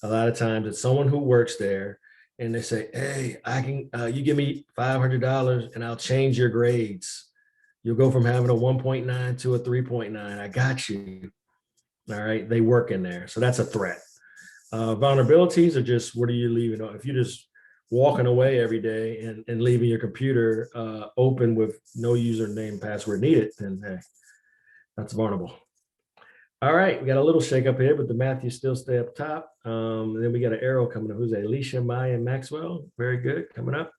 A lot of times it's someone who works there and they say, hey, I can, you give me $500 and I'll change your grades. You'll go from having a 1.9 to a 3.9. I got you. All right. They work in there. So that's a threat. Vulnerabilities are just, what are you leaving? If you're just walking away every day and leaving your computer open with no username password needed, then hey, that's vulnerable. All right, we got a little shake up here, but the Matthews still stay up top. Then we got an arrow coming up. Who's that? Alicia, Maya, and Maxwell. Very good, coming up.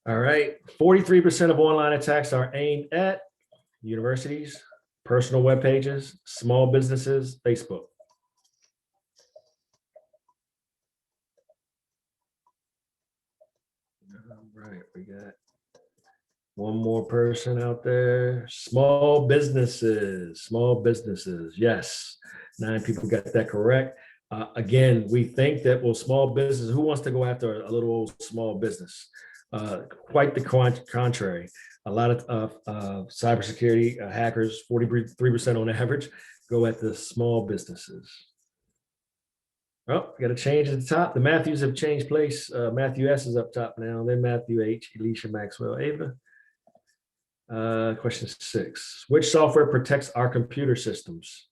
All right, 43% of online attacks are aimed at universities, personal web pages, small businesses, Facebook. right, we got one more person out there. Small businesses, yes. 9 people got that correct. Again, we think that, well, small business, who wants to go after a little old small business? Quite the contrary. A lot of cybersecurity hackers, 43% on average, go at the small businesses. Oh, got a change at the top. The Matthews have changed place. Matthew S is up top now. Then Matthew H, Alicia Maxwell, Ava. Question 6. Which software protects our computer systems?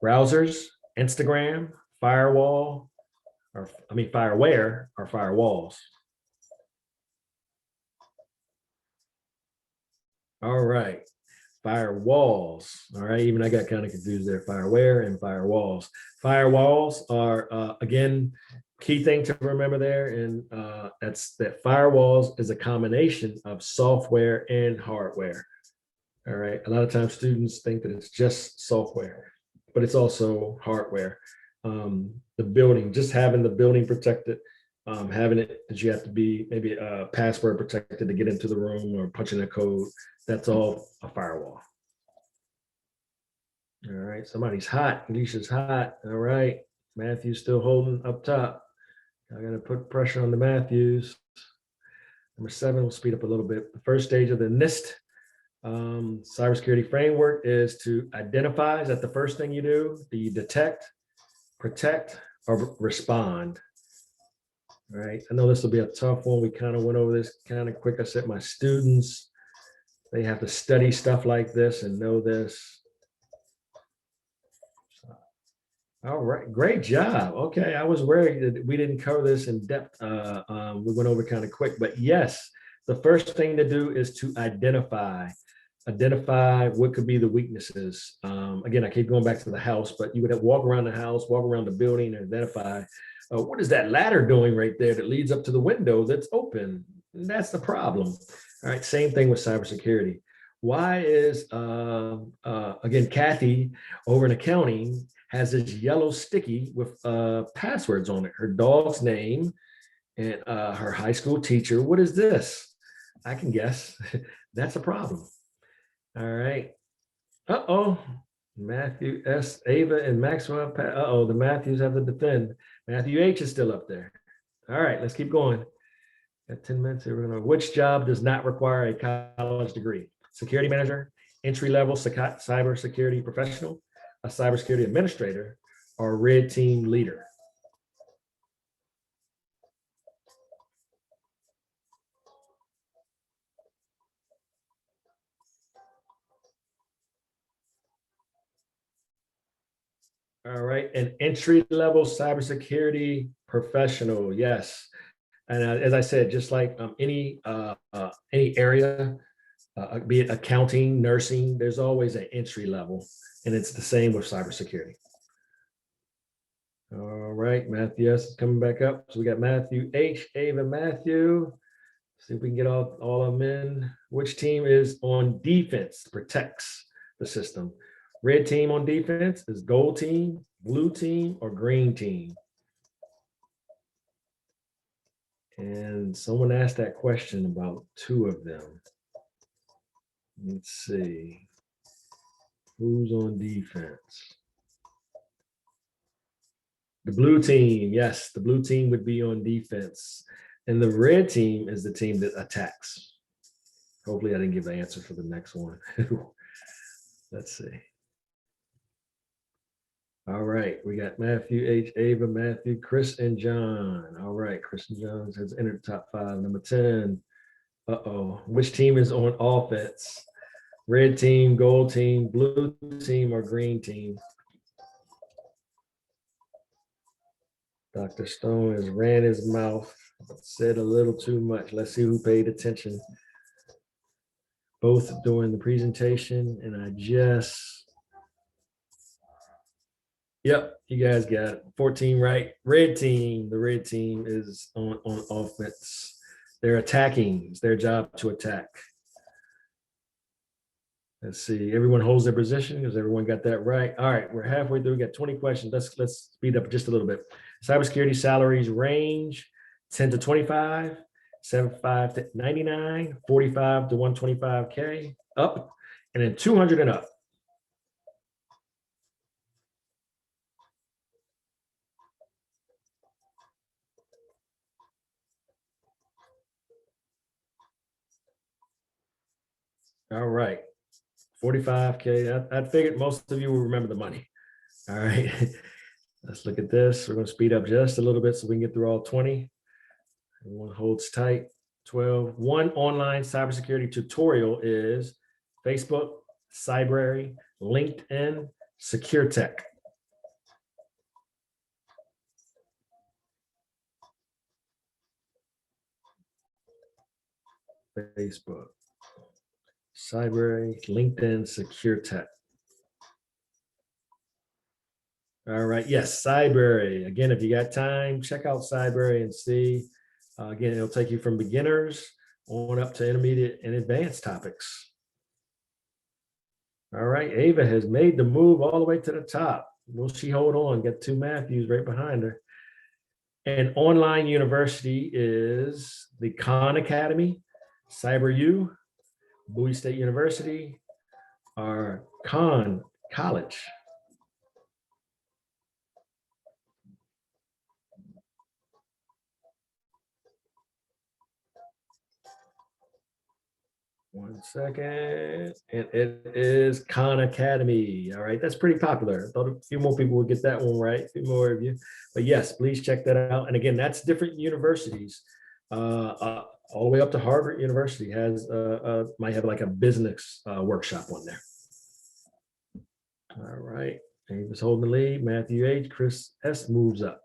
Browsers, Instagram, firewall, fireware, or firewalls? All right, firewalls. All right, even I got kind of confused there. Fireware and firewalls. Firewalls are, again, key thing to remember there, and that's that firewalls is a combination of software and hardware. All right, a lot of times students think that it's just software, but it's also hardware. The building, just having the building protected, having it that you have to be maybe password protected to get into the room or punching a code, that's all a firewall. All right, somebody's hot. Alicia's hot. All right, Matthew's still holding up top. I gotta put pressure on the Matthews. Number 7, we'll speed up a little bit. The first stage of the NIST cybersecurity framework is to identify. Is that the first thing you do? Do you detect, protect, or respond? All right, I know this will be a tough one. We kind of went over this kind of quick. I said my students, they have to study stuff like this and know this. All right, great job. Okay, I was worried that we didn't cover this in depth. We went over kind of quick, but yes, the first thing to do is to identify what could be the weaknesses. Again, I keep going back to the house, but you would have walk around the house, walk around the building, and identify what is that ladder doing right there that leads up to the window that's open? And that's the problem. All right, same thing with cybersecurity. Why is, again, Kathy over in accounting has this yellow sticky with passwords on it, her dog's name and her high school teacher. What is this? I can guess. That's a problem. All right. Uh-oh. Matthew S, Ava, and Maxwell. Uh-oh, the Matthews have to defend. Matthew H is still up there. All right, let's keep going. Got 10 minutes here. We're gonna, which job does not require a college degree? Security manager, entry-level cybersecurity professional, a cybersecurity administrator, or a red team leader? All right, an entry-level cybersecurity professional, yes. And as I said, just like any area, be it accounting, nursing, there's always an entry level, and it's the same with cybersecurity. All right, Matthew S is coming back up. So we got Matthew H, Ava, Matthew. See if we can get all of them in. Which team is on defense, protects the system? Red team on defense is gold team, blue team, or green team? And someone asked that question about 2 of them. Let's see. Who's on defense? The blue team, yes, the blue team would be on defense. And the red team is the team that attacks. Hopefully I didn't give the answer for the next one. Let's see. All right, we got Matthew H, Ava, Matthew, Chris, and John. All right, Chris and John has entered the top 5. Number 10. Uh-oh, which team is on offense? Red team, gold team, blue team, or green team? Dr. Stone has ran his mouth, said a little too much. Let's see who paid attention. Both during the presentation, and I just, yep, you guys got it. 14 right. Red team, the red team is on offense. They're attacking. It's their job to attack. Let's see. Everyone holds their position because everyone got that right. All right, we're halfway through. We got 20 questions. Let's speed up just a little bit. Cybersecurity salaries range 10 to 25, 75 to 99, 45 to 125K up, and then 200 and up. All right, 45K. I figured most of you will remember the money. All right, let's look at this. We're going to speed up just a little bit so we can get through all 20. Everyone holds tight. 12. One online cybersecurity tutorial is Facebook, Cybrary, LinkedIn, Secure Tech. Facebook, Cybrary, LinkedIn, Secure Tech. All right, yes, Cybrary. Again, if you got time, check out Cybrary and see. Again, it'll take you from beginners on up to intermediate and advanced topics. All right, Ava has made the move all the way to the top. Will she hold on? Got two Matthews right behind her. An online university is the Khan Academy, CyberU, Bowie State University, or Khan College. One second. And it is Khan Academy. All right. That's pretty popular. I thought a few more people would get that one right. A few more of you. But yes, please check that out. And again, that's different universities. All the way up to Harvard University has might have like a business workshop on there. All right. Ava's holding the lead. Matthew H. Chris S. moves up.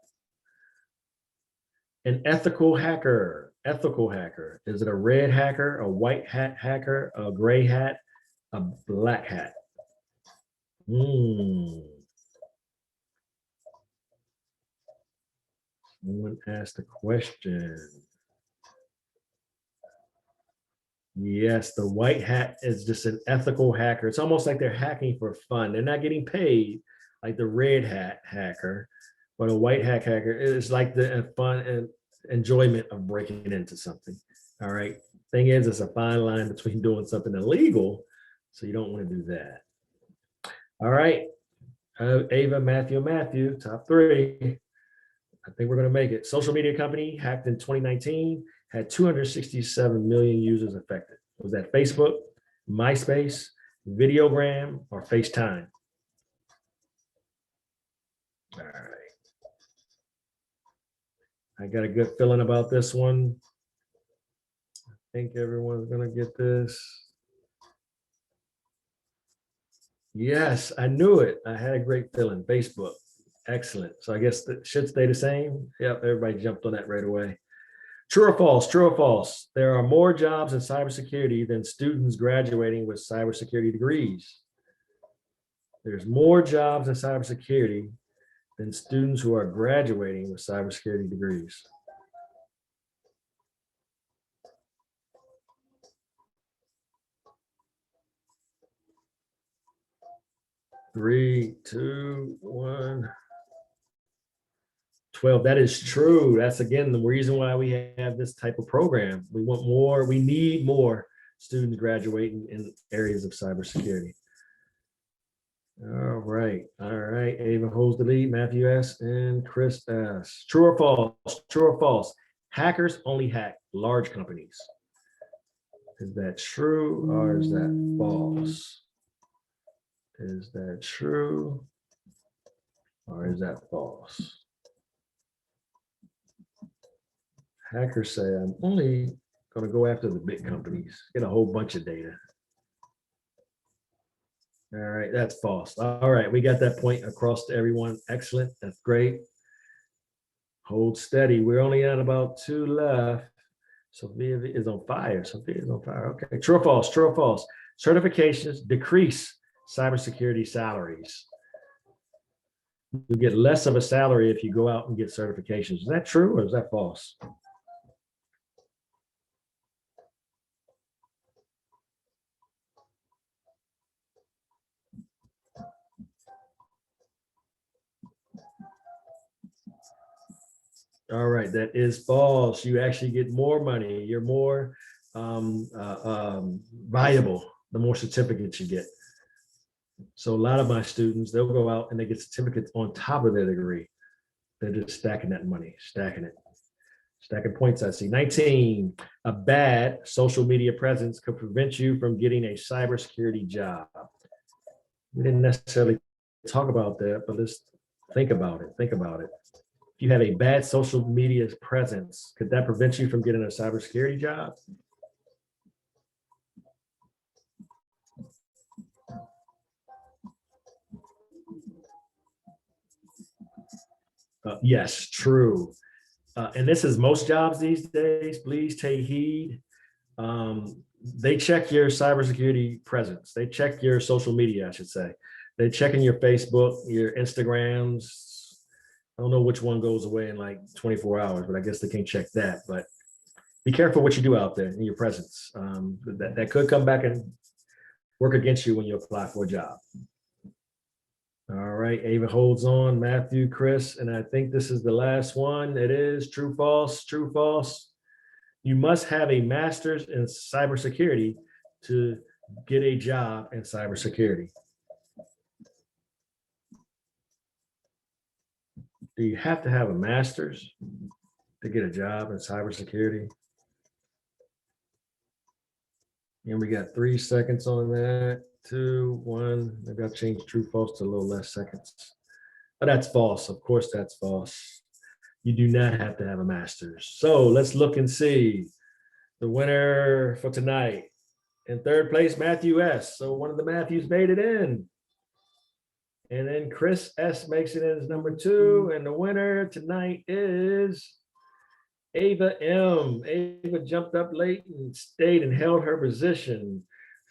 An ethical hacker. Ethical hacker. Is it a red hacker, a white hat hacker, a gray hat, a black hat? Someone asked a question. Yes, the white hat is just an ethical hacker. It's almost like they're hacking for fun. They're not getting paid like the red hat hacker, but a white hat hacker is like the fun and enjoyment of breaking into something. All right. Thing is, it's a fine line between doing something illegal, so you don't want to do that. All right. Ava, Matthew, top three. I think we're going to make it. Social media company hacked in 2019, had 267 million users affected. Was that Facebook, MySpace, Videogram, or FaceTime? All right. I got a good feeling about this one. I think everyone's going to get this. Yes, I knew it. I had a great feeling. Facebook. Excellent. So I guess that should stay the same. Yep, everybody jumped on that right away. True or false? True or false? There are more jobs in cybersecurity than students graduating with cybersecurity degrees. There's more jobs in cybersecurity than students who are graduating with cybersecurity degrees. Three, two, one. 12. That is true. That's again the reason why we have this type of program. We want more, we need more students graduating in areas of cybersecurity. All right. Ava holds the lead. Matthew S. and Chris S. True or false? True or false? Hackers only hack large companies. Is that true or is that false? Is that true or is that false? Hackers say, I'm only going to go after the big companies, get a whole bunch of data. All right, that's false. All right, we got that point across to everyone. Excellent, that's great. Hold steady. We're only at about 2 left. Sophia is on fire. Sophia is on fire. Okay, true or false? True or false? Certifications decrease cybersecurity salaries. You get less of a salary if you go out and get certifications. Is that true or is that false? All right, that is false. You actually get more money. You're more valuable the more certificates you get. So a lot of my students, they'll go out and they get certificates on top of their degree. They're just stacking that money, stacking it. Stacking points, I see. 19, a bad social media presence could prevent you from getting a cybersecurity job. We didn't necessarily talk about that, but let's think about it. Think about it. If you have a bad social media presence, could that prevent you from getting a cybersecurity job? Yes, true. And this is most jobs these days. Please take heed. They check your cybersecurity presence. They check your social media, I should say. They're checking your Facebook, your Instagrams. I don't know which one goes away in like 24 hours, but I guess they can't check that. But be careful what you do out there in your presence. That could come back and work against you when you apply for a job. All right, Ava holds on, Matthew, Chris, and I think this is the last one. It is true, false, true, false. You must have a master's in cybersecurity to get a job in cybersecurity. Do you have to have a master's to get a job in cybersecurity? And we got 3 seconds on that. 2, 1. Maybe I'll change true, false to a little less seconds. But that's false. Of course, that's false. You do not have to have a master's. So let's look and see the winner for tonight. In third place, Matthew S. So one of the Matthews made it in. And then Chris S makes it in as number 2. And the winner tonight is Ava M. Ava jumped up late and stayed and held her position.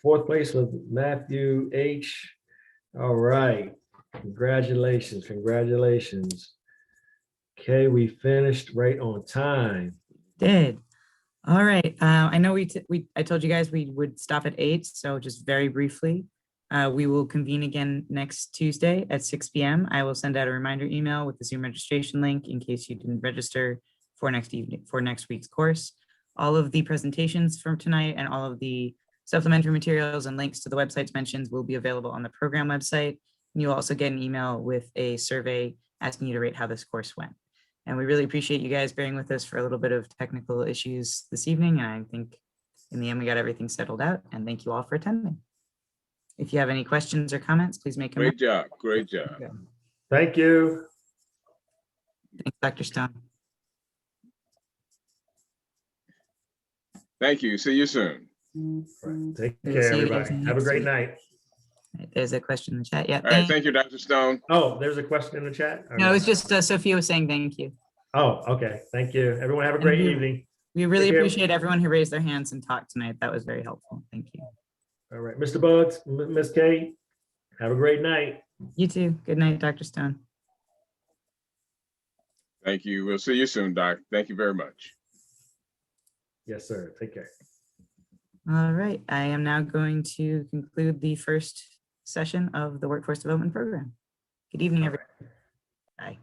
Fourth place was Matthew H. All right. Congratulations. Congratulations. Okay, we finished right on time. Did. All right. I know I told you guys we would stop at 8. So just very briefly, we will convene again next Tuesday at 6 p.m. I will send out a reminder email with the Zoom registration link in case you didn't register for next week's course. All of the presentations from tonight and all of the supplementary materials and links to the websites mentioned will be available on the program website. And you'll also get an email with a survey asking you to rate how this course went. And we really appreciate you guys bearing with us for a little bit of technical issues this evening. And I think in the end, we got everything settled out. And thank you all for attending. If you have any questions or comments, please make them. Great job. Great job. Thank you. Thanks, Dr. Stone. Thank you. See you soon. Right. Take We'll care, see you guys everybody. Have a next great week. night. Right, there's a question in the chat. Yeah. All right. Thank you, Dr. Stone. Oh, there's a question in the chat? No, it's just Sophia was saying thank you. Oh, okay. Thank you. Everyone have a great evening. We really Take care. appreciate everyone who raised their hands and talked tonight. That was very helpful. Thank you. All right, Mr. Bugs, Miss Kate, have a great night. You too. Good night, Dr. Stone. Thank you. We'll see you soon, Doc. Thank you very much. Yes, sir. Take care. All right. I am now going to conclude the first session of the Workforce Development Program. Good evening, everyone. Bye.